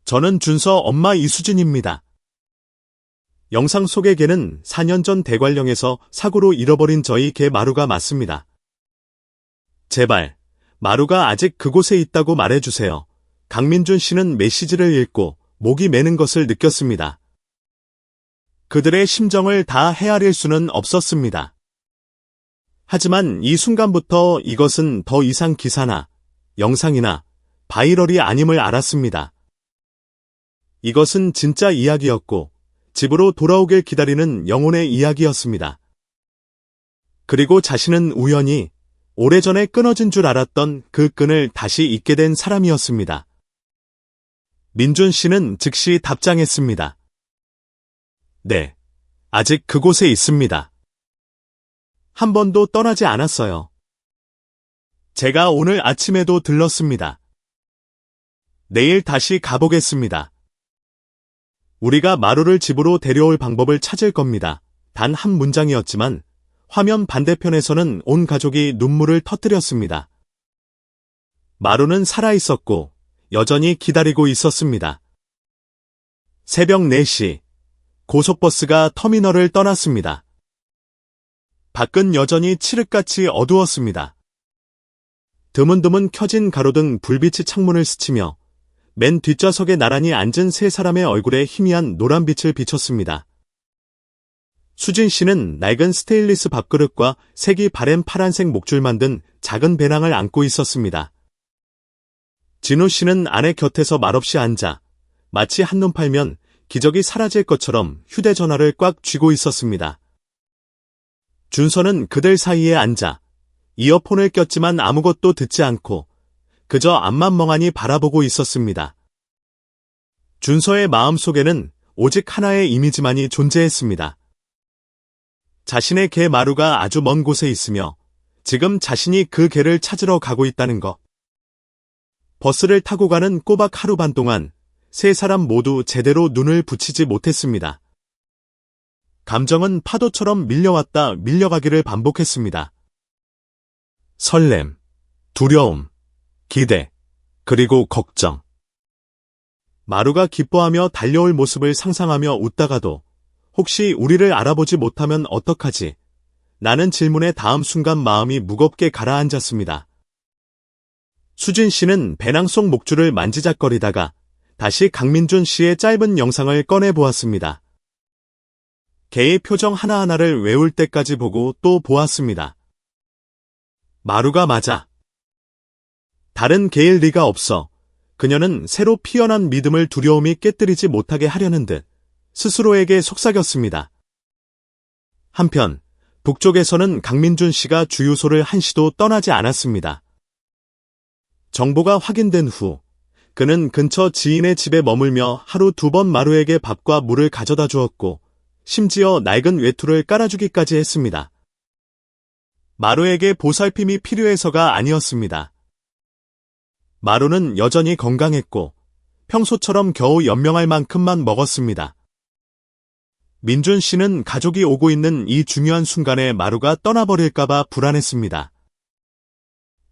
저는 준서 엄마 이수진입니다. 영상 속의 개는 4년 전 대관령에서 사고로 잃어버린 저희 개 마루가 맞습니다. 제발, 마루가 아직 그곳에 있다고 말해주세요. 강민준 씨는 메시지를 읽고 목이 메는 것을 느꼈습니다. 그들의 심정을 다 헤아릴 수는 없었습니다. 하지만 이 순간부터 이것은 더 이상 기사나 영상이나 바이럴이 아님을 알았습니다. 이것은 진짜 이야기였고 집으로 돌아오길 기다리는 영혼의 이야기였습니다. 그리고 자신은 우연히 오래전에 끊어진 줄 알았던 그 끈을 다시 잇게 된 사람이었습니다. 민준 씨는 즉시 답장했습니다. 네, 아직 그곳에 있습니다. 한 번도 떠나지 않았어요. 제가 오늘 아침에도 들렀습니다. 내일 다시 가보겠습니다. 우리가 마루를 집으로 데려올 방법을 찾을 겁니다. 단 한 문장이었지만 화면 반대편에서는 온 가족이 눈물을 터뜨렸습니다. 마루는 살아있었고 여전히 기다리고 있었습니다. 새벽 4시, 고속버스가 터미널을 떠났습니다. 밖은 여전히 칠흑같이 어두웠습니다. 드문드문 켜진 가로등 불빛이 창문을 스치며 맨 뒷좌석에 나란히 앉은 세 사람의 얼굴에 희미한 노란빛을 비췄습니다. 수진 씨는 낡은 스테인리스 밥그릇과 색이 바랜 파란색 목줄 만든 작은 배낭을 안고 있었습니다. 진호 씨는 아내 곁에서 말없이 앉아 마치 한눈 팔면 기적이 사라질 것처럼 휴대전화를 꽉 쥐고 있었습니다. 준서는 그들 사이에 앉아 이어폰을 꼈지만 아무것도 듣지 않고 그저 앞만 멍하니 바라보고 있었습니다. 준서의 마음속에는 오직 하나의 이미지만이 존재했습니다. 자신의 개 마루가 아주 먼 곳에 있으며 지금 자신이 그 개를 찾으러 가고 있다는 것. 버스를 타고 가는 꼬박 하루 반 동안 세 사람 모두 제대로 눈을 붙이지 못했습니다. 감정은 파도처럼 밀려왔다 밀려가기를 반복했습니다. 설렘, 두려움, 기대, 그리고 걱정. 마루가 기뻐하며 달려올 모습을 상상하며 웃다가도 혹시 우리를 알아보지 못하면 어떡하지? 라는 질문의 다음 순간 마음이 무겁게 가라앉았습니다. 수진 씨는 배낭 속 목줄을 만지작거리다가 다시 강민준 씨의 짧은 영상을 꺼내보았습니다. 개의 표정 하나하나를 외울 때까지 보고 또 보았습니다. 마루가 맞아. 다른 개일 리가 없어. 그녀는 새로 피어난 믿음을 두려움이 깨뜨리지 못하게 하려는 듯 스스로에게 속삭였습니다. 한편 북쪽에서는 강민준 씨가 주유소를 한시도 떠나지 않았습니다. 정보가 확인된 후 그는 근처 지인의 집에 머물며 하루 2번 마루에게 밥과 물을 가져다 주었고 심지어 낡은 외투를 깔아주기까지 했습니다. 마루에게 보살핌이 필요해서가 아니었습니다. 마루는 여전히 건강했고 평소처럼 겨우 연명할 만큼만 먹었습니다. 민준 씨는 가족이 오고 있는 이 중요한 순간에 마루가 떠나버릴까봐 불안했습니다.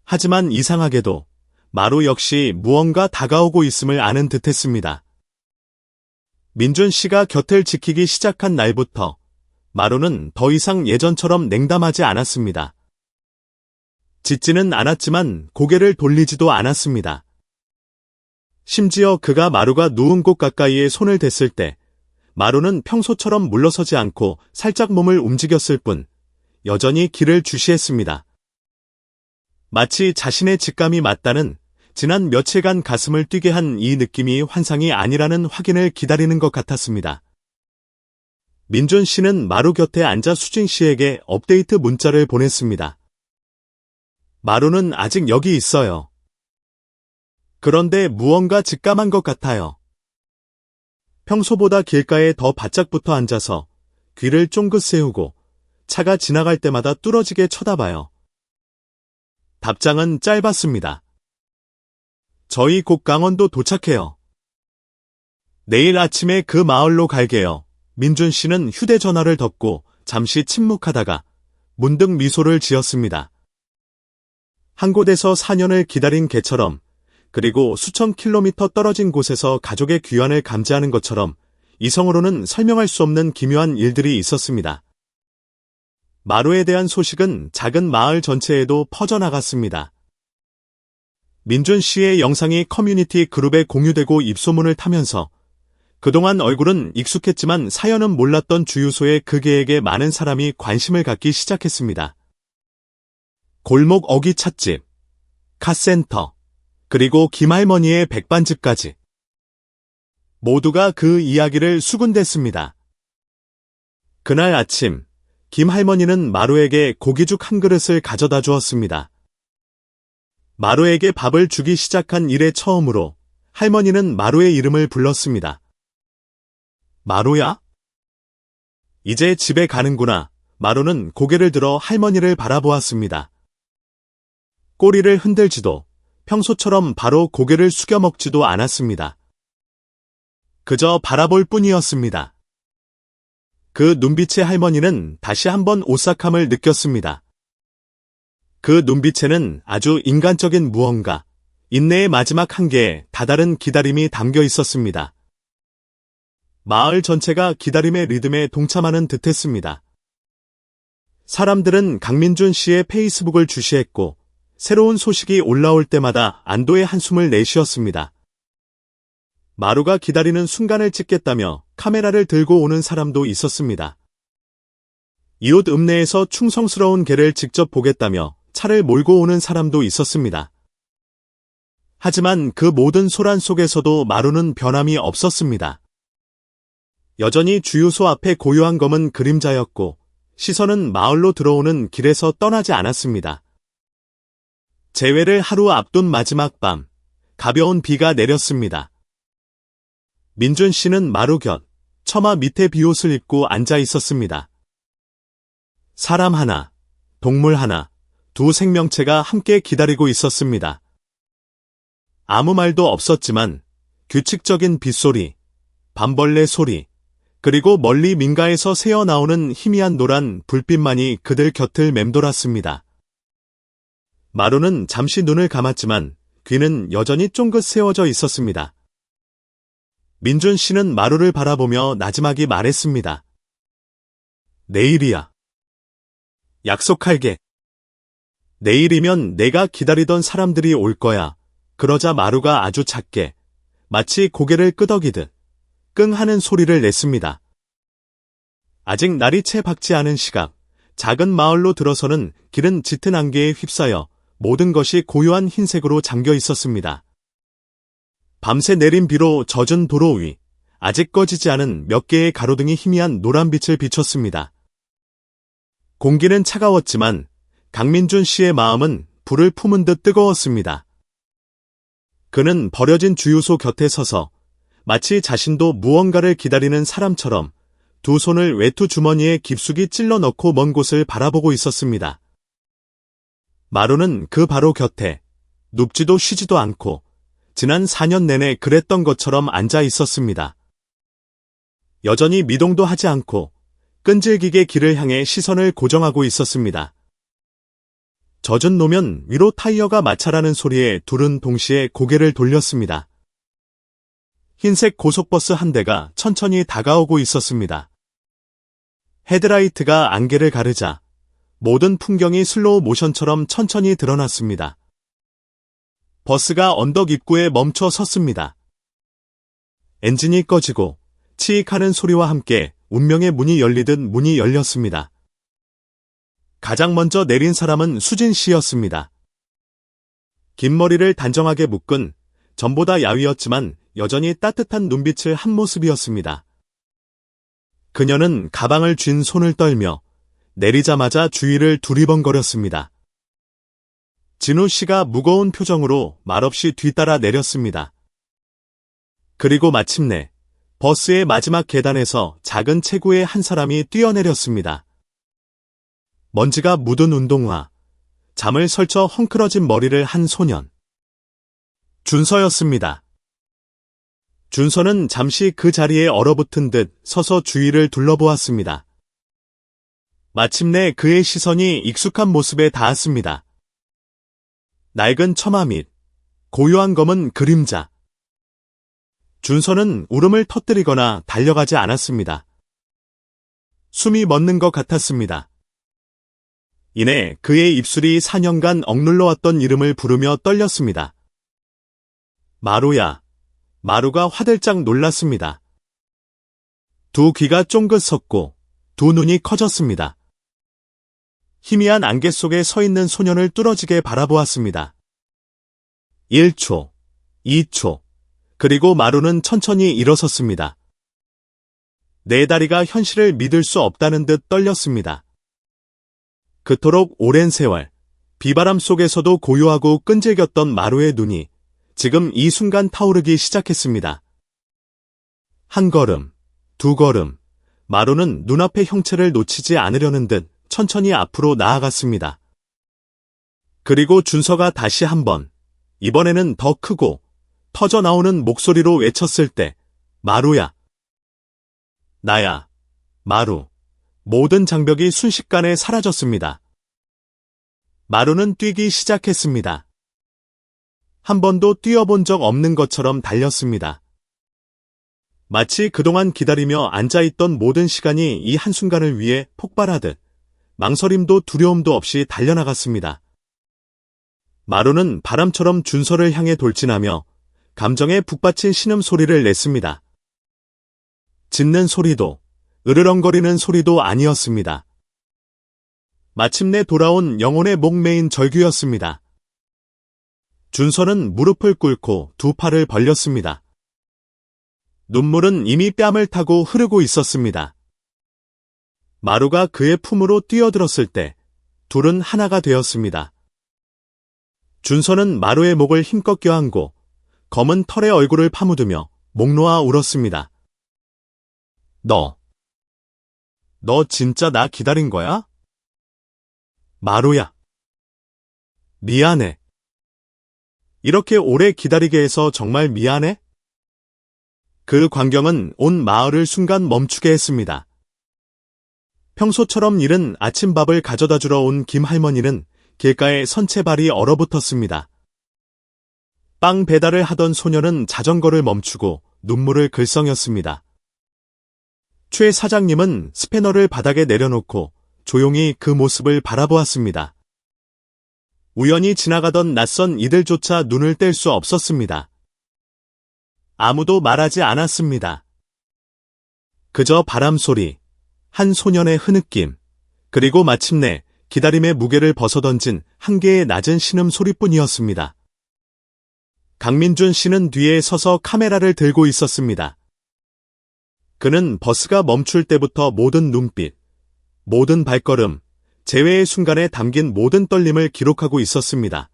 하지만 이상하게도 마루 역시 무언가 다가오고 있음을 아는 듯했습니다. 민준 씨가 곁을 지키기 시작한 날부터 마루는 더 이상 예전처럼 냉담하지 않았습니다. 짖지는 않았지만 고개를 돌리지도 않았습니다. 심지어 그가 마루가 누운 곳 가까이에 손을 댔을 때 마루는 평소처럼 물러서지 않고 살짝 몸을 움직였을 뿐 여전히 길을 주시했습니다. 마치 자신의 직감이 맞다는 지난 며칠간 가슴을 뛰게 한 이 느낌이 환상이 아니라는 확인을 기다리는 것 같았습니다. 민준 씨는 마루 곁에 앉아 수진 씨에게 업데이트 문자를 보냈습니다. 마루는 아직 여기 있어요. 그런데 무언가 직감한 것 같아요. 평소보다 길가에 더 바짝 붙어 앉아서 귀를 쫑긋 세우고 차가 지나갈 때마다 뚫어지게 쳐다봐요. 답장은 짧았습니다. 저희 곧 강원도 도착해요. 내일 아침에 그 마을로 갈게요. 민준 씨는 휴대전화를 덮고 잠시 침묵하다가 문득 미소를 지었습니다. 한 곳에서 4년을 기다린 개처럼 그리고 수천 킬로미터 떨어진 곳에서 가족의 귀환을 감지하는 것처럼 이성으로는 설명할 수 없는 기묘한 일들이 있었습니다. 마루에 대한 소식은 작은 마을 전체에도 퍼져나갔습니다. 민준 씨의 영상이 커뮤니티 그룹에 공유되고 입소문을 타면서 그동안 얼굴은 익숙했지만 사연은 몰랐던 주유소의 그 개에게 많은 사람이 관심을 갖기 시작했습니다. 골목 어귀 찻집, 카센터, 그리고 김할머니의 백반집까지. 모두가 그 이야기를 수군댔습니다. 그날 아침, 김할머니는 마루에게 고기죽 한 그릇을 가져다 주었습니다. 마루에게 밥을 주기 시작한 이래 처음으로 할머니는 마루의 이름을 불렀습니다. 마루야? 이제 집에 가는구나. 마루는 고개를 들어 할머니를 바라보았습니다. 꼬리를 흔들지도 평소처럼 바로 고개를 숙여 먹지도 않았습니다. 그저 바라볼 뿐이었습니다. 그 눈빛에 할머니는 다시 한번 오싹함을 느꼈습니다. 그 눈빛에는 아주 인간적인 무언가, 인내의 마지막 한계에 다다른 기다림이 담겨 있었습니다. 마을 전체가 기다림의 리듬에 동참하는 듯했습니다. 사람들은 강민준 씨의 페이스북을 주시했고 새로운 소식이 올라올 때마다 안도의 한숨을 내쉬었습니다. 마루가 기다리는 순간을 찍겠다며 카메라를 들고 오는 사람도 있었습니다. 이웃 읍내에서 충성스러운 개를 직접 보겠다며 차를 몰고 오는 사람도 있었습니다. 하지만 그 모든 소란 속에서도 마루는 변함이 없었습니다. 여전히 주유소 앞에 고요한 검은 그림자였고 시선은 마을로 들어오는 길에서 떠나지 않았습니다. 재회를 하루 앞둔 마지막 밤, 가벼운 비가 내렸습니다. 민준 씨는 마루 곁, 처마 밑에 비옷을 입고 앉아 있었습니다. 사람 하나, 동물 하나, 두 생명체가 함께 기다리고 있었습니다. 아무 말도 없었지만 규칙적인 빗소리, 밤벌레 소리, 그리고 멀리 민가에서 새어나오는 희미한 노란 불빛만이 그들 곁을 맴돌았습니다. 마루는 잠시 눈을 감았지만 귀는 여전히 쫑긋 세워져 있었습니다. 민준 씨는 마루를 바라보며 나지막이 말했습니다. 내일이야. 약속할게. 내일이면 내가 기다리던 사람들이 올 거야. 그러자 마루가 아주 작게, 마치 고개를 끄덕이듯 끙 하는 소리를 냈습니다. 아직 날이 채 밝지 않은 시각, 작은 마을로 들어서는 길은 짙은 안개에 휩싸여 모든 것이 고요한 흰색으로 잠겨 있었습니다. 밤새 내린 비로 젖은 도로 위, 아직 꺼지지 않은 몇 개의 가로등이 희미한 노란빛을 비췄습니다. 공기는 차가웠지만 강민준 씨의 마음은 불을 품은 듯 뜨거웠습니다. 그는 버려진 주유소 곁에 서서 마치 자신도 무언가를 기다리는 사람처럼 두 손을 외투 주머니에 깊숙이 찔러 넣고 먼 곳을 바라보고 있었습니다. 마루는 그 바로 곁에 눕지도 쉬지도 않고 지난 4년 내내 그랬던 것처럼 앉아 있었습니다. 여전히 미동도 하지 않고 끈질기게 길을 향해 시선을 고정하고 있었습니다. 젖은 노면 위로 타이어가 마찰하는 소리에 둘은 동시에 고개를 돌렸습니다. 흰색 고속버스 한 대가 천천히 다가오고 있었습니다. 헤드라이트가 안개를 가르자 모든 풍경이 슬로우 모션처럼 천천히 드러났습니다. 버스가 언덕 입구에 멈춰 섰습니다. 엔진이 꺼지고 치익하는 소리와 함께 운명의 문이 열리듯 문이 열렸습니다. 가장 먼저 내린 사람은 수진 씨였습니다. 긴 머리를 단정하게 묶은 전보다 야위었지만 여전히 따뜻한 눈빛을 한 모습이었습니다. 그녀는 가방을 쥔 손을 떨며 내리자마자 주위를 두리번거렸습니다. 진우 씨가 무거운 표정으로 말없이 뒤따라 내렸습니다. 그리고 마침내 버스의 마지막 계단에서 작은 체구의 한 사람이 뛰어내렸습니다. 먼지가 묻은 운동화, 잠을 설쳐 헝클어진 머리를 한 소년. 준서였습니다. 준서는 잠시 그 자리에 얼어붙은 듯 서서 주위를 둘러보았습니다. 마침내 그의 시선이 익숙한 모습에 닿았습니다. 낡은 처마 밑, 고요한 검은 그림자. 준서는 울음을 터뜨리거나 달려가지 않았습니다. 숨이 멎는 것 같았습니다. 이내 그의 입술이 4년간 억눌러왔던 이름을 부르며 떨렸습니다. 마루야. 마루가 화들짝 놀랐습니다. 두 귀가 쫑긋 섰고 두 눈이 커졌습니다. 희미한 안개 속에 서 있는 소년을 뚫어지게 바라보았습니다. 1초, 2초, 그리고 마루는 천천히 일어섰습니다. 내 다리가 현실을 믿을 수 없다는 듯 떨렸습니다. 그토록 오랜 세월, 비바람 속에서도 고요하고 끈질겼던 마루의 눈이 지금 이 순간 타오르기 시작했습니다. 한 걸음, 두 걸음, 마루는 눈앞의 형체를 놓치지 않으려는 듯 천천히 앞으로 나아갔습니다. 그리고 준서가 다시 한번, 이번에는 더 크고 터져나오는 목소리로 외쳤을 때, 마루야. 나야, 마루. 모든 장벽이 순식간에 사라졌습니다. 마루는 뛰기 시작했습니다. 한 번도 뛰어본 적 없는 것처럼 달렸습니다. 마치 그동안 기다리며 앉아있던 모든 시간이 이 한순간을 위해 폭발하듯 망설임도 두려움도 없이 달려나갔습니다. 마루는 바람처럼 준서를 향해 돌진하며 감정에 북받친 신음소리를 냈습니다. 짖는 소리도 으르렁거리는 소리도 아니었습니다. 마침내 돌아온 영혼의 목매인 절규였습니다. 준서는 무릎을 꿇고 두 팔을 벌렸습니다. 눈물은 이미 뺨을 타고 흐르고 있었습니다. 마루가 그의 품으로 뛰어들었을 때 둘은 하나가 되었습니다. 준서는 마루의 목을 힘껏 껴안고 검은 털에 얼굴을 파묻으며 목 놓아 울었습니다. 너 진짜 나 기다린 거야? 마루야. 미안해. 이렇게 오래 기다리게 해서 정말 미안해? 그 광경은 온 마을을 순간 멈추게 했습니다. 평소처럼 이른 아침밥을 가져다 주러 온 김할머니는 길가에 선체발이 얼어붙었습니다. 빵 배달을 하던 소녀는 자전거를 멈추고 눈물을 글썽였습니다. 최 사장님은 스패너를 바닥에 내려놓고 조용히 그 모습을 바라보았습니다. 우연히 지나가던 낯선 이들조차 눈을 뗄 수 없었습니다. 아무도 말하지 않았습니다. 그저 바람 소리, 한 소년의 흐느낌, 그리고 마침내 기다림의 무게를 벗어던진 한 개의 낮은 신음소리뿐이었습니다. 강민준 씨는 뒤에 서서 카메라를 들고 있었습니다. 그는 버스가 멈출 때부터 모든 눈빛, 모든 발걸음, 재회의 순간에 담긴 모든 떨림을 기록하고 있었습니다.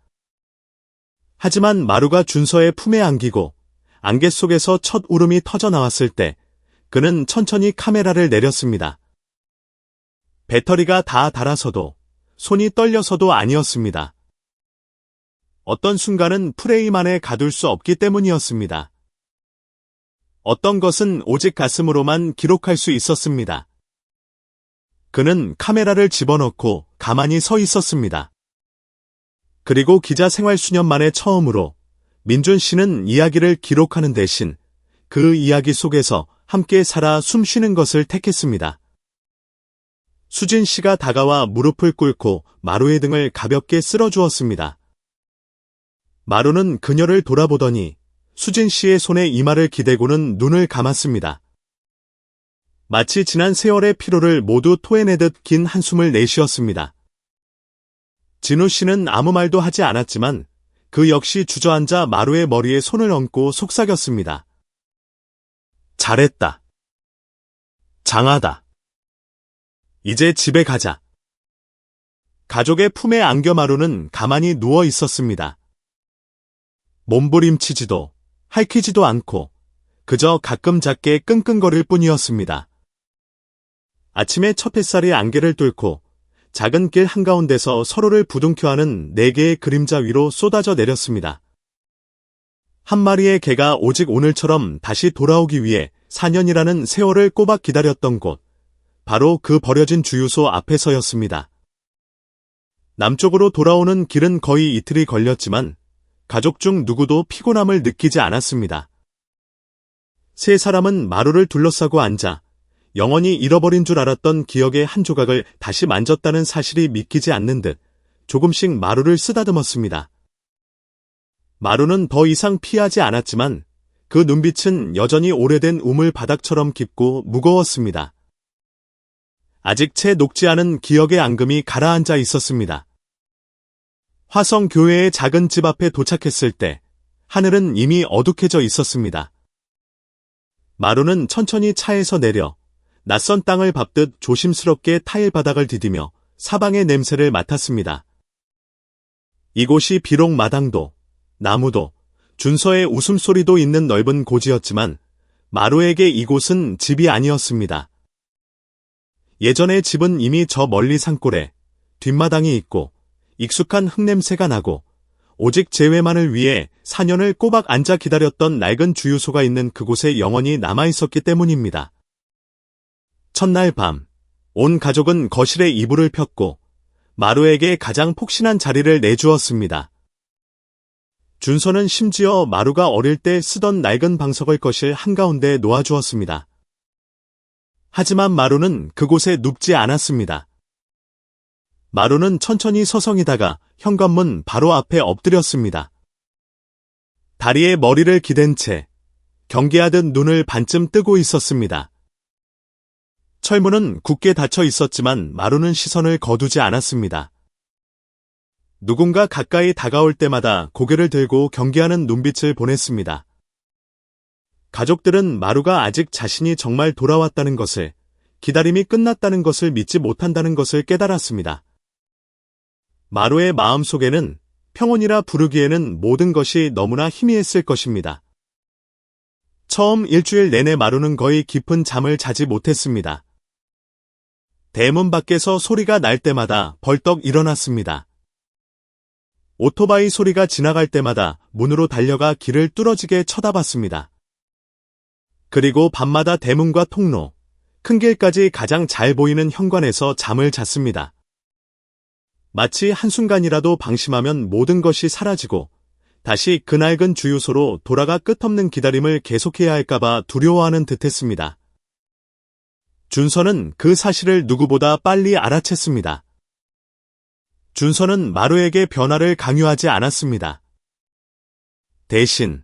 하지만 마루가 준서의 품에 안기고 안개 속에서 첫 울음이 터져나왔을 때 그는 천천히 카메라를 내렸습니다. 배터리가 다 닳아서도 손이 떨려서도 아니었습니다. 어떤 순간은 프레임 안에 가둘 수 없기 때문이었습니다. 어떤 것은 오직 가슴으로만 기록할 수 있었습니다. 그는 카메라를 집어넣고 가만히 서 있었습니다. 그리고 기자 생활 수년 만에 처음으로 민준 씨는 이야기를 기록하는 대신 그 이야기 속에서 함께 살아 숨쉬는 것을 택했습니다. 수진 씨가 다가와 무릎을 꿇고 마루의 등을 가볍게 쓸어주었습니다. 마루는 그녀를 돌아보더니 수진 씨의 손에 이마를 기대고는 눈을 감았습니다. 마치 지난 세월의 피로를 모두 토해내듯 긴 한숨을 내쉬었습니다. 진우 씨는 아무 말도 하지 않았지만 그 역시 주저앉아 마루의 머리에 손을 얹고 속삭였습니다. 잘했다. 장하다. 이제 집에 가자. 가족의 품에 안겨 마루는 가만히 누워 있었습니다. 몸부림치지도 할퀴지도 않고 그저 가끔 작게 끙끙거릴 뿐이었습니다. 아침에 첫 햇살이 안개를 뚫고 작은 길 한가운데서 서로를 부둥켜안은 네 개의 그림자 위로 쏟아져 내렸습니다. 한 마리의 개가 오직 오늘처럼 다시 돌아오기 위해 4년이라는 세월을 꼬박 기다렸던 곳, 바로 그 버려진 주유소 앞에서였습니다. 남쪽으로 돌아오는 길은 거의 이틀이 걸렸지만 가족 중 누구도 피곤함을 느끼지 않았습니다. 세 사람은 마루를 둘러싸고 앉아 영원히 잃어버린 줄 알았던 기억의 한 조각을 다시 만졌다는 사실이 믿기지 않는 듯 조금씩 마루를 쓰다듬었습니다. 마루는 더 이상 피하지 않았지만 그 눈빛은 여전히 오래된 우물 바닥처럼 깊고 무거웠습니다. 아직 채 녹지 않은 기억의 앙금이 가라앉아 있었습니다. 화성교회의 작은 집 앞에 도착했을 때 하늘은 이미 어둑해져 있었습니다. 마루는 천천히 차에서 내려 낯선 땅을 밟듯 조심스럽게 타일 바닥을 디디며 사방의 냄새를 맡았습니다. 이곳이 비록 마당도, 나무도, 준서의 웃음소리도 있는 넓은 고지였지만 마루에게 이곳은 집이 아니었습니다. 예전의 집은 이미 저 멀리 산골에 뒷마당이 있고 익숙한 흙냄새가 나고 오직 재회만을 위해 4년을 꼬박 앉아 기다렸던 낡은 주유소가 있는 그곳에 영원히 남아있었기 때문입니다. 첫날 밤, 온 가족은 거실에 이불을 폈고 마루에게 가장 폭신한 자리를 내주었습니다. 준서는 심지어 마루가 어릴 때 쓰던 낡은 방석을 거실 한가운데에 놓아주었습니다. 하지만 마루는 그곳에 눕지 않았습니다. 마루는 천천히 서성이다가 현관문 바로 앞에 엎드렸습니다. 다리에 머리를 기댄 채 경계하듯 눈을 반쯤 뜨고 있었습니다. 철문은 굳게 닫혀 있었지만 마루는 시선을 거두지 않았습니다. 누군가 가까이 다가올 때마다 고개를 들고 경계하는 눈빛을 보냈습니다. 가족들은 마루가 아직 자신이 정말 돌아왔다는 것을, 기다림이 끝났다는 것을 믿지 못한다는 것을 깨달았습니다. 마루의 마음속에는 평온이라 부르기에는 모든 것이 너무나 희미했을 것입니다. 처음 일주일 내내 마루는 거의 깊은 잠을 자지 못했습니다. 대문 밖에서 소리가 날 때마다 벌떡 일어났습니다. 오토바이 소리가 지나갈 때마다 문으로 달려가 길을 뚫어지게 쳐다봤습니다. 그리고 밤마다 대문과 통로, 큰 길까지 가장 잘 보이는 현관에서 잠을 잤습니다. 마치 한순간이라도 방심하면 모든 것이 사라지고 다시 그 낡은 주유소로 돌아가 끝없는 기다림을 계속해야 할까봐 두려워하는 듯했습니다. 준서는 그 사실을 누구보다 빨리 알아챘습니다. 준서는 마루에게 변화를 강요하지 않았습니다. 대신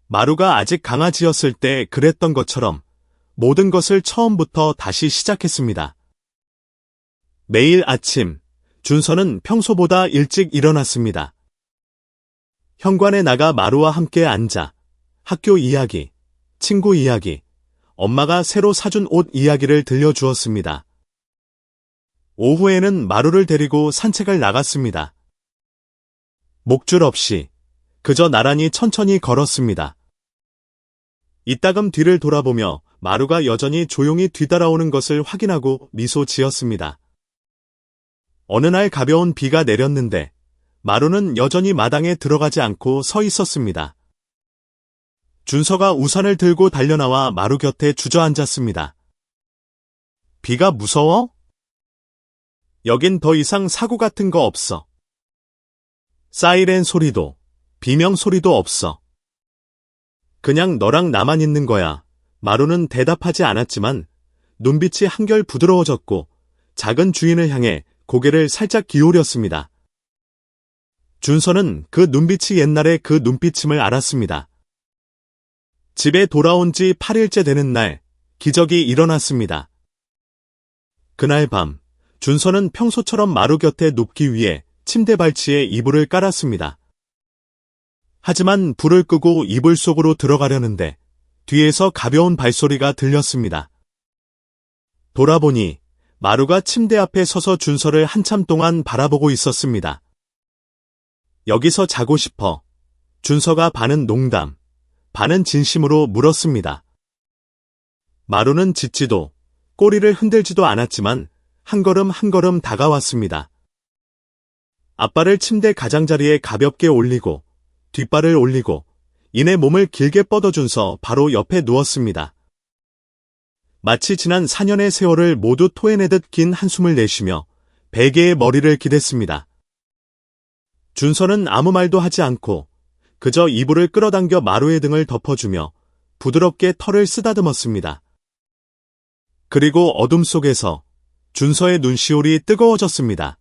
마루가 아직 강아지였을 때 그랬던 것처럼 모든 것을 처음부터 다시 시작했습니다. 매일 아침 준서는 평소보다 일찍 일어났습니다. 현관에 나가 마루와 함께 앉아 학교 이야기, 친구 이야기, 엄마가 새로 사준 옷 이야기를 들려주었습니다. 오후에는 마루를 데리고 산책을 나갔습니다. 목줄 없이 그저 나란히 천천히 걸었습니다. 이따금 뒤를 돌아보며 마루가 여전히 조용히 뒤따라오는 것을 확인하고 미소 지었습니다. 어느 날 가벼운 비가 내렸는데 마루는 여전히 마당에 들어가지 않고 서 있었습니다. 준서가 우산을 들고 달려나와 마루 곁에 주저앉았습니다. 비가 무서워? 여긴 더 이상 사고 같은 거 없어. 사이렌 소리도, 비명 소리도 없어. 그냥 너랑 나만 있는 거야. 마루는 대답하지 않았지만 눈빛이 한결 부드러워졌고 작은 주인을 향해 고개를 살짝 기울였습니다. 준서는 그 눈빛이 옛날의 그 눈빛임을 알았습니다. 집에 돌아온 지 8일째 되는 날, 기적이 일어났습니다. 그날 밤, 준서는 평소처럼 마루 곁에 눕기 위해 침대 발치에 이불을 깔았습니다. 하지만 불을 끄고 이불 속으로 들어가려는데 뒤에서 가벼운 발소리가 들렸습니다. 돌아보니 마루가 침대 앞에 서서 준서를 한참 동안 바라보고 있었습니다. 여기서 자고 싶어. 준서가 반은 농담, 반은 진심으로 물었습니다. 마루는 짖지도 꼬리를 흔들지도 않았지만 한 걸음 한 걸음 다가왔습니다. 앞발을 침대 가장자리에 가볍게 올리고 뒷발을 올리고 이내 몸을 길게 뻗어준서 바로 옆에 누웠습니다. 마치 지난 4년의 세월을 모두 토해내듯 긴 한숨을 내쉬며 베개에 머리를 기댔습니다. 준서는 아무 말도 하지 않고 그저 이불을 끌어당겨 마루의 등을 덮어주며 부드럽게 털을 쓰다듬었습니다. 그리고 어둠 속에서 준서의 눈시울이 뜨거워졌습니다.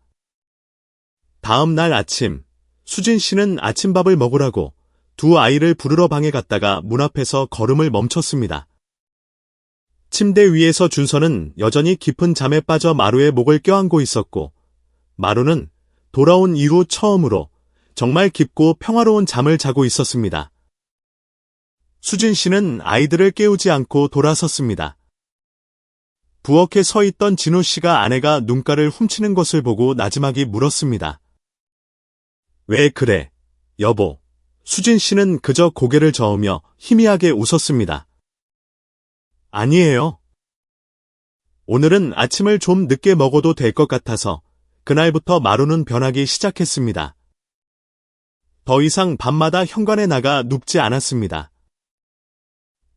다음 날 아침, 수진 씨는 아침밥을 먹으라고 두 아이를 부르러 방에 갔다가 문 앞에서 걸음을 멈췄습니다. 침대 위에서 준서는 여전히 깊은 잠에 빠져 마루의 목을 껴안고 있었고, 마루는 돌아온 이후 처음으로 정말 깊고 평화로운 잠을 자고 있었습니다. 수진 씨는 아이들을 깨우지 않고 돌아섰습니다. 부엌에 서 있던 진우 씨가 아내가 눈가를 훔치는 것을 보고 나지막이 물었습니다. 왜 그래, 여보? 수진 씨는 그저 고개를 저으며 희미하게 웃었습니다. 아니에요. 오늘은 아침을 좀 늦게 먹어도 될 것 같아서 그날부터 마루는 변하기 시작했습니다. 더 이상 밤마다 현관에 나가 눕지 않았습니다.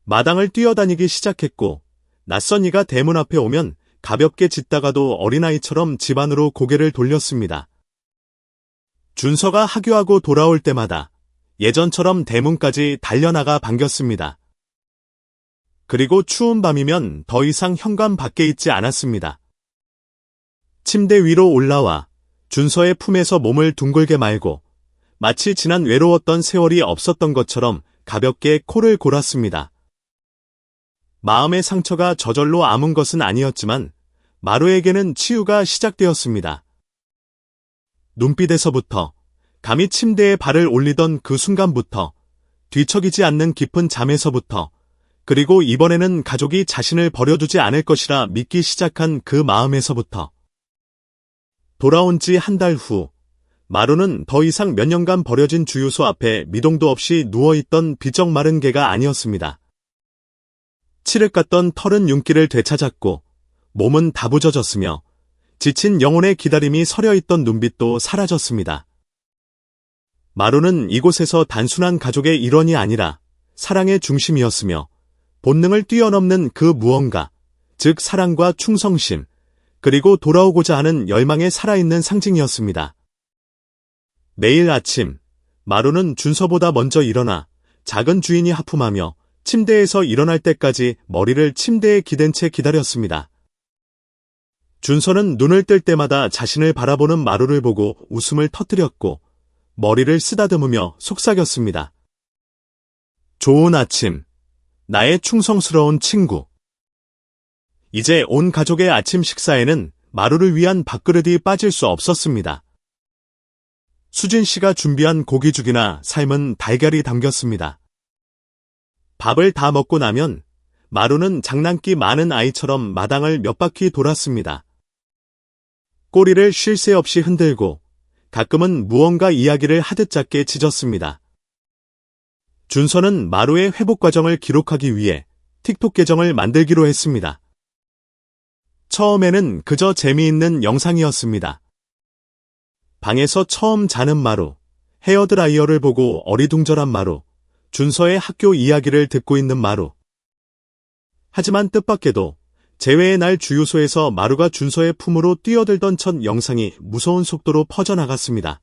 마당을 뛰어다니기 시작했고 낯선 이가 대문 앞에 오면 가볍게 짖다가도 어린아이처럼 집 안으로 고개를 돌렸습니다. 준서가 하교하고 돌아올 때마다 예전처럼 대문까지 달려나가 반겼습니다. 그리고 추운 밤이면 더 이상 현관 밖에 있지 않았습니다. 침대 위로 올라와 준서의 품에서 몸을 둥글게 말고 마치 지난 외로웠던 세월이 없었던 것처럼 가볍게 코를 골았습니다. 마음의 상처가 저절로 아문 것은 아니었지만 마루에게는 치유가 시작되었습니다. 눈빛에서부터, 감히 침대에 발을 올리던 그 순간부터, 뒤척이지 않는 깊은 잠에서부터, 그리고 이번에는 가족이 자신을 버려두지 않을 것이라 믿기 시작한 그 마음에서부터. 돌아온 지 한 달 후, 마루는 더 이상 몇 년간 버려진 주유소 앞에 미동도 없이 누워있던 비쩍 마른 개가 아니었습니다. 칠흑 같던 털은 윤기를 되찾았고 몸은 다부져졌으며 지친 영혼의 기다림이 서려있던 눈빛도 사라졌습니다. 마루는 이곳에서 단순한 가족의 일원이 아니라 사랑의 중심이었으며 본능을 뛰어넘는 그 무언가, 즉 사랑과 충성심, 그리고 돌아오고자 하는 열망의 살아있는 상징이었습니다. 매일 아침, 마루는 준서보다 먼저 일어나 작은 주인이 하품하며 침대에서 일어날 때까지 머리를 침대에 기댄 채 기다렸습니다. 준서는 눈을 뜰 때마다 자신을 바라보는 마루를 보고 웃음을 터뜨렸고 머리를 쓰다듬으며 속삭였습니다. 좋은 아침, 나의 충성스러운 친구. 이제 온 가족의 아침 식사에는 마루를 위한 밥그릇이 빠질 수 없었습니다. 수진 씨가 준비한 고기죽이나 삶은 달걀이 담겼습니다. 밥을 다 먹고 나면 마루는 장난기 많은 아이처럼 마당을 몇 바퀴 돌았습니다. 꼬리를 쉴 새 없이 흔들고 가끔은 무언가 이야기를 하듯 작게 짖었습니다. 준서는 마루의 회복 과정을 기록하기 위해 틱톡 계정을 만들기로 했습니다. 처음에는 그저 재미있는 영상이었습니다. 방에서 처음 자는 마루, 헤어드라이어를 보고 어리둥절한 마루, 준서의 학교 이야기를 듣고 있는 마루. 하지만 뜻밖에도 재회의 날 주유소에서 마루가 준서의 품으로 뛰어들던 첫 영상이 무서운 속도로 퍼져나갔습니다.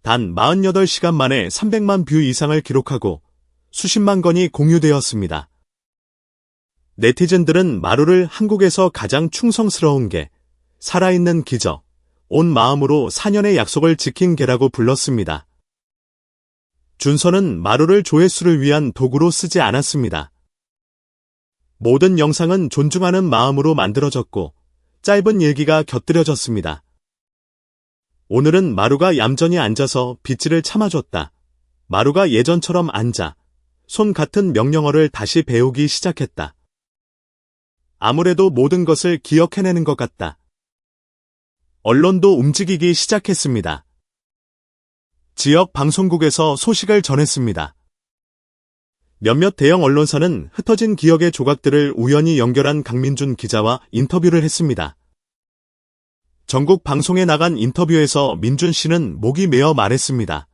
단 48시간 만에 300만 뷰 이상을 기록하고 수십만 건이 공유되었습니다. 네티즌들은 마루를 한국에서 가장 충성스러운 개, 살아있는 기적, 온 마음으로 4년의 약속을 지킨 개라고 불렀습니다. 준서는 마루를 조회수를 위한 도구로 쓰지 않았습니다. 모든 영상은 존중하는 마음으로 만들어졌고 짧은 일기가 곁들여졌습니다. 오늘은 마루가 얌전히 앉아서 빗질을 참아줬다. 마루가 예전처럼 앉아 손 같은 명령어를 다시 배우기 시작했다. 아무래도 모든 것을 기억해내는 것 같다. 언론도 움직이기 시작했습니다. 지역 방송국에서 소식을 전했습니다. 몇몇 대형 언론사는 흩어진 기억의 조각들을 우연히 연결한 강민준 기자와 인터뷰를 했습니다. 전국 방송에 나간 인터뷰에서 민준 씨는 목이 메어 말했습니다.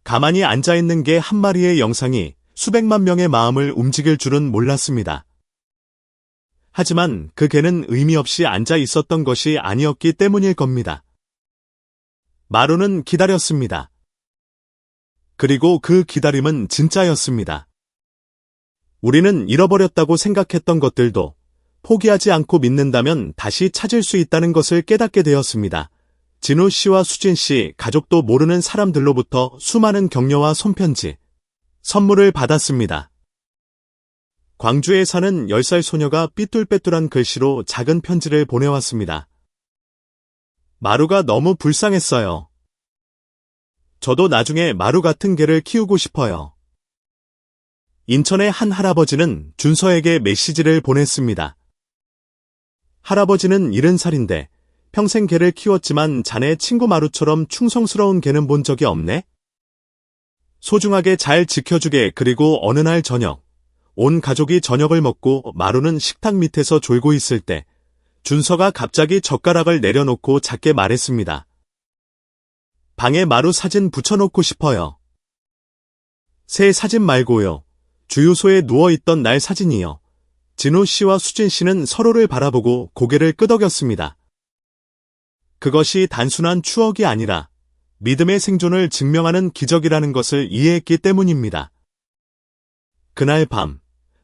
가만히 앉아있는 개 한 마리의 영상이 수백만 명의 마음을 움직일 줄은 몰랐습니다. 하지만 그 개는 의미 없이 앉아 있었던 것이 아니었기 때문일 겁니다. 마루는 기다렸습니다. 그리고 그 기다림은 진짜였습니다. 우리는 잃어버렸다고 생각했던 것들도 포기하지 않고 믿는다면 다시 찾을 수 있다는 것을 깨닫게 되었습니다. 진우 씨와 수진 씨 가족도 모르는 사람들로부터 수많은 격려와 손편지, 선물을 받았습니다. 광주에 사는 10살 소녀가 삐뚤빼뚤한 글씨로 작은 편지를 보내왔습니다. 마루가 너무 불쌍했어요. 저도 나중에 마루 같은 개를 키우고 싶어요. 인천의 한 할아버지는 준서에게 메시지를 보냈습니다. 할아버지는 70살인데 평생 개를 키웠지만 자네 친구 마루처럼 충성스러운 개는 본 적이 없네? 소중하게 잘 지켜주게. 그리고 어느 날 저녁, 온 가족이 저녁을 먹고 마루는 식탁 밑에서 졸고 있을 때 준서가 갑자기 젓가락을 내려놓고 작게 말했습니다. 방에 마루 사진 붙여놓고 싶어요. 새 사진 말고요. 주유소에 누워있던 날 사진이요. 진우 씨와 수진 씨는 서로를 바라보고 고개를 끄덕였습니다. 그것이 단순한 추억이 아니라 믿음의 생존을 증명하는 기적이라는 것을 이해했기 때문입니다. 그날 밤,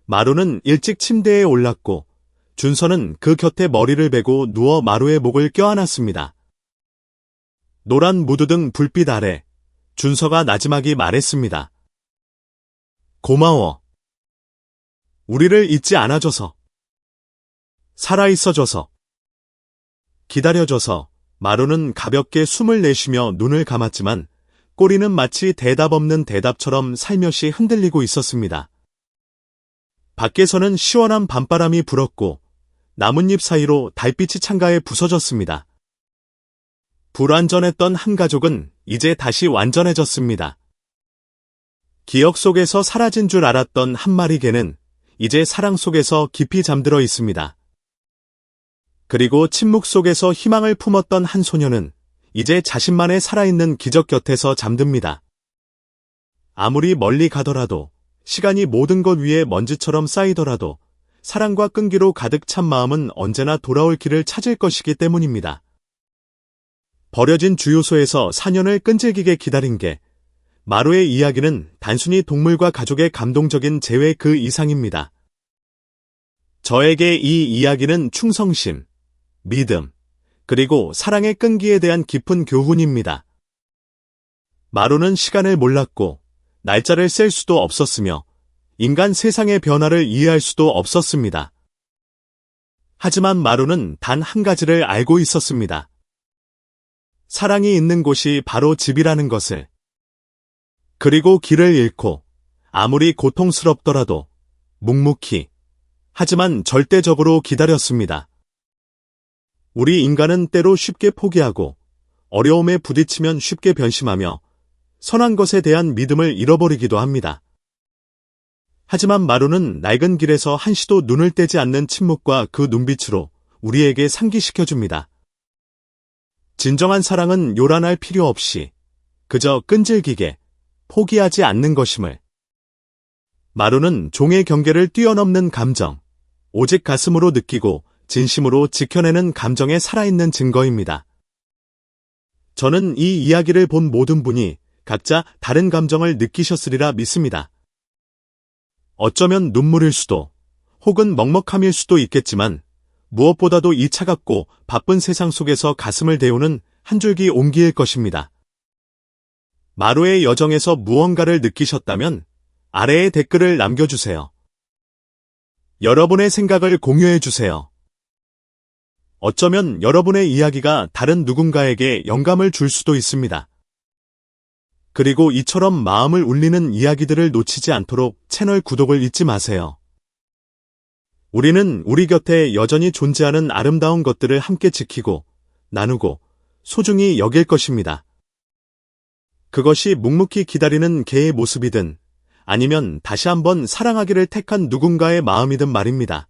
마루는 일찍 침대에 올랐고 준서는 그 곁에 머리를 베고 누워 마루의 목을 껴안았습니다. 노란 무드등 불빛 아래 준서가 나지막이 말했습니다. 고마워. 우리를 잊지 않아줘서, 살아있어줘서, 기다려줘서 마루는 가볍게 숨을 내쉬며 눈을 감았지만 꼬리는 마치 대답 없는 대답처럼 살며시 흔들리고 있었습니다. 밖에서는 시원한 밤바람이 불었고 나뭇잎 사이로 달빛이 창가에 부서졌습니다. 불완전했던 한 가족은 이제 다시 완전해졌습니다. 기억 속에서 사라진 줄 알았던 한 마리 개는 이제 사랑 속에서 깊이 잠들어 있습니다. 그리고 침묵 속에서 희망을 품었던 한 소녀는 이제 자신만의 살아있는 기적 곁에서 잠듭니다. 아무리 멀리 가더라도, 시간이 모든 것 위에 먼지처럼 쌓이더라도 사랑과 끈기로 가득 찬 마음은 언제나 돌아올 길을 찾을 것이기 때문입니다. 버려진 주유소에서 4년을 끈질기게 기다린 게, 마루의 이야기는 단순히 동물과 가족의 감동적인 재회 그 이상입니다. 저에게 이 이야기는 충성심, 믿음, 그리고 사랑의 끈기에 대한 깊은 교훈입니다. 마루는 시간을 몰랐고 날짜를 셀 수도 없었으며 인간 세상의 변화를 이해할 수도 없었습니다. 하지만 마루는 단 한 가지를 알고 있었습니다. 사랑이 있는 곳이 바로 집이라는 것을. 그리고 길을 잃고 아무리 고통스럽더라도 묵묵히, 하지만 절대적으로 기다렸습니다. 우리 인간은 때로 쉽게 포기하고 어려움에 부딪히면 쉽게 변심하며 선한 것에 대한 믿음을 잃어버리기도 합니다. 하지만 마루는 낡은 길에서 한시도 눈을 떼지 않는 침묵과 그 눈빛으로 우리에게 상기시켜줍니다. 진정한 사랑은 요란할 필요 없이 그저 끈질기게 포기하지 않는 것임을. 마루는 종의 경계를 뛰어넘는 감정, 오직 가슴으로 느끼고 진심으로 지켜내는 감정에 살아있는 증거입니다. 저는 이 이야기를 본 모든 분이 각자 다른 감정을 느끼셨으리라 믿습니다. 어쩌면 눈물일 수도, 혹은 먹먹함일 수도 있겠지만 무엇보다도 이 차갑고 바쁜 세상 속에서 가슴을 데우는 한 줄기 온기일 것입니다. 마루의 여정에서 무언가를 느끼셨다면 아래에 댓글을 남겨주세요. 여러분의 생각을 공유해주세요. 어쩌면 여러분의 이야기가 다른 누군가에게 영감을 줄 수도 있습니다. 그리고 이처럼 마음을 울리는 이야기들을 놓치지 않도록 채널 구독을 잊지 마세요. 우리는 우리 곁에 여전히 존재하는 아름다운 것들을 함께 지키고, 나누고, 소중히 여길 것입니다. 그것이 묵묵히 기다리는 개의 모습이든, 아니면 다시 한번 사랑하기를 택한 누군가의 마음이든 말입니다.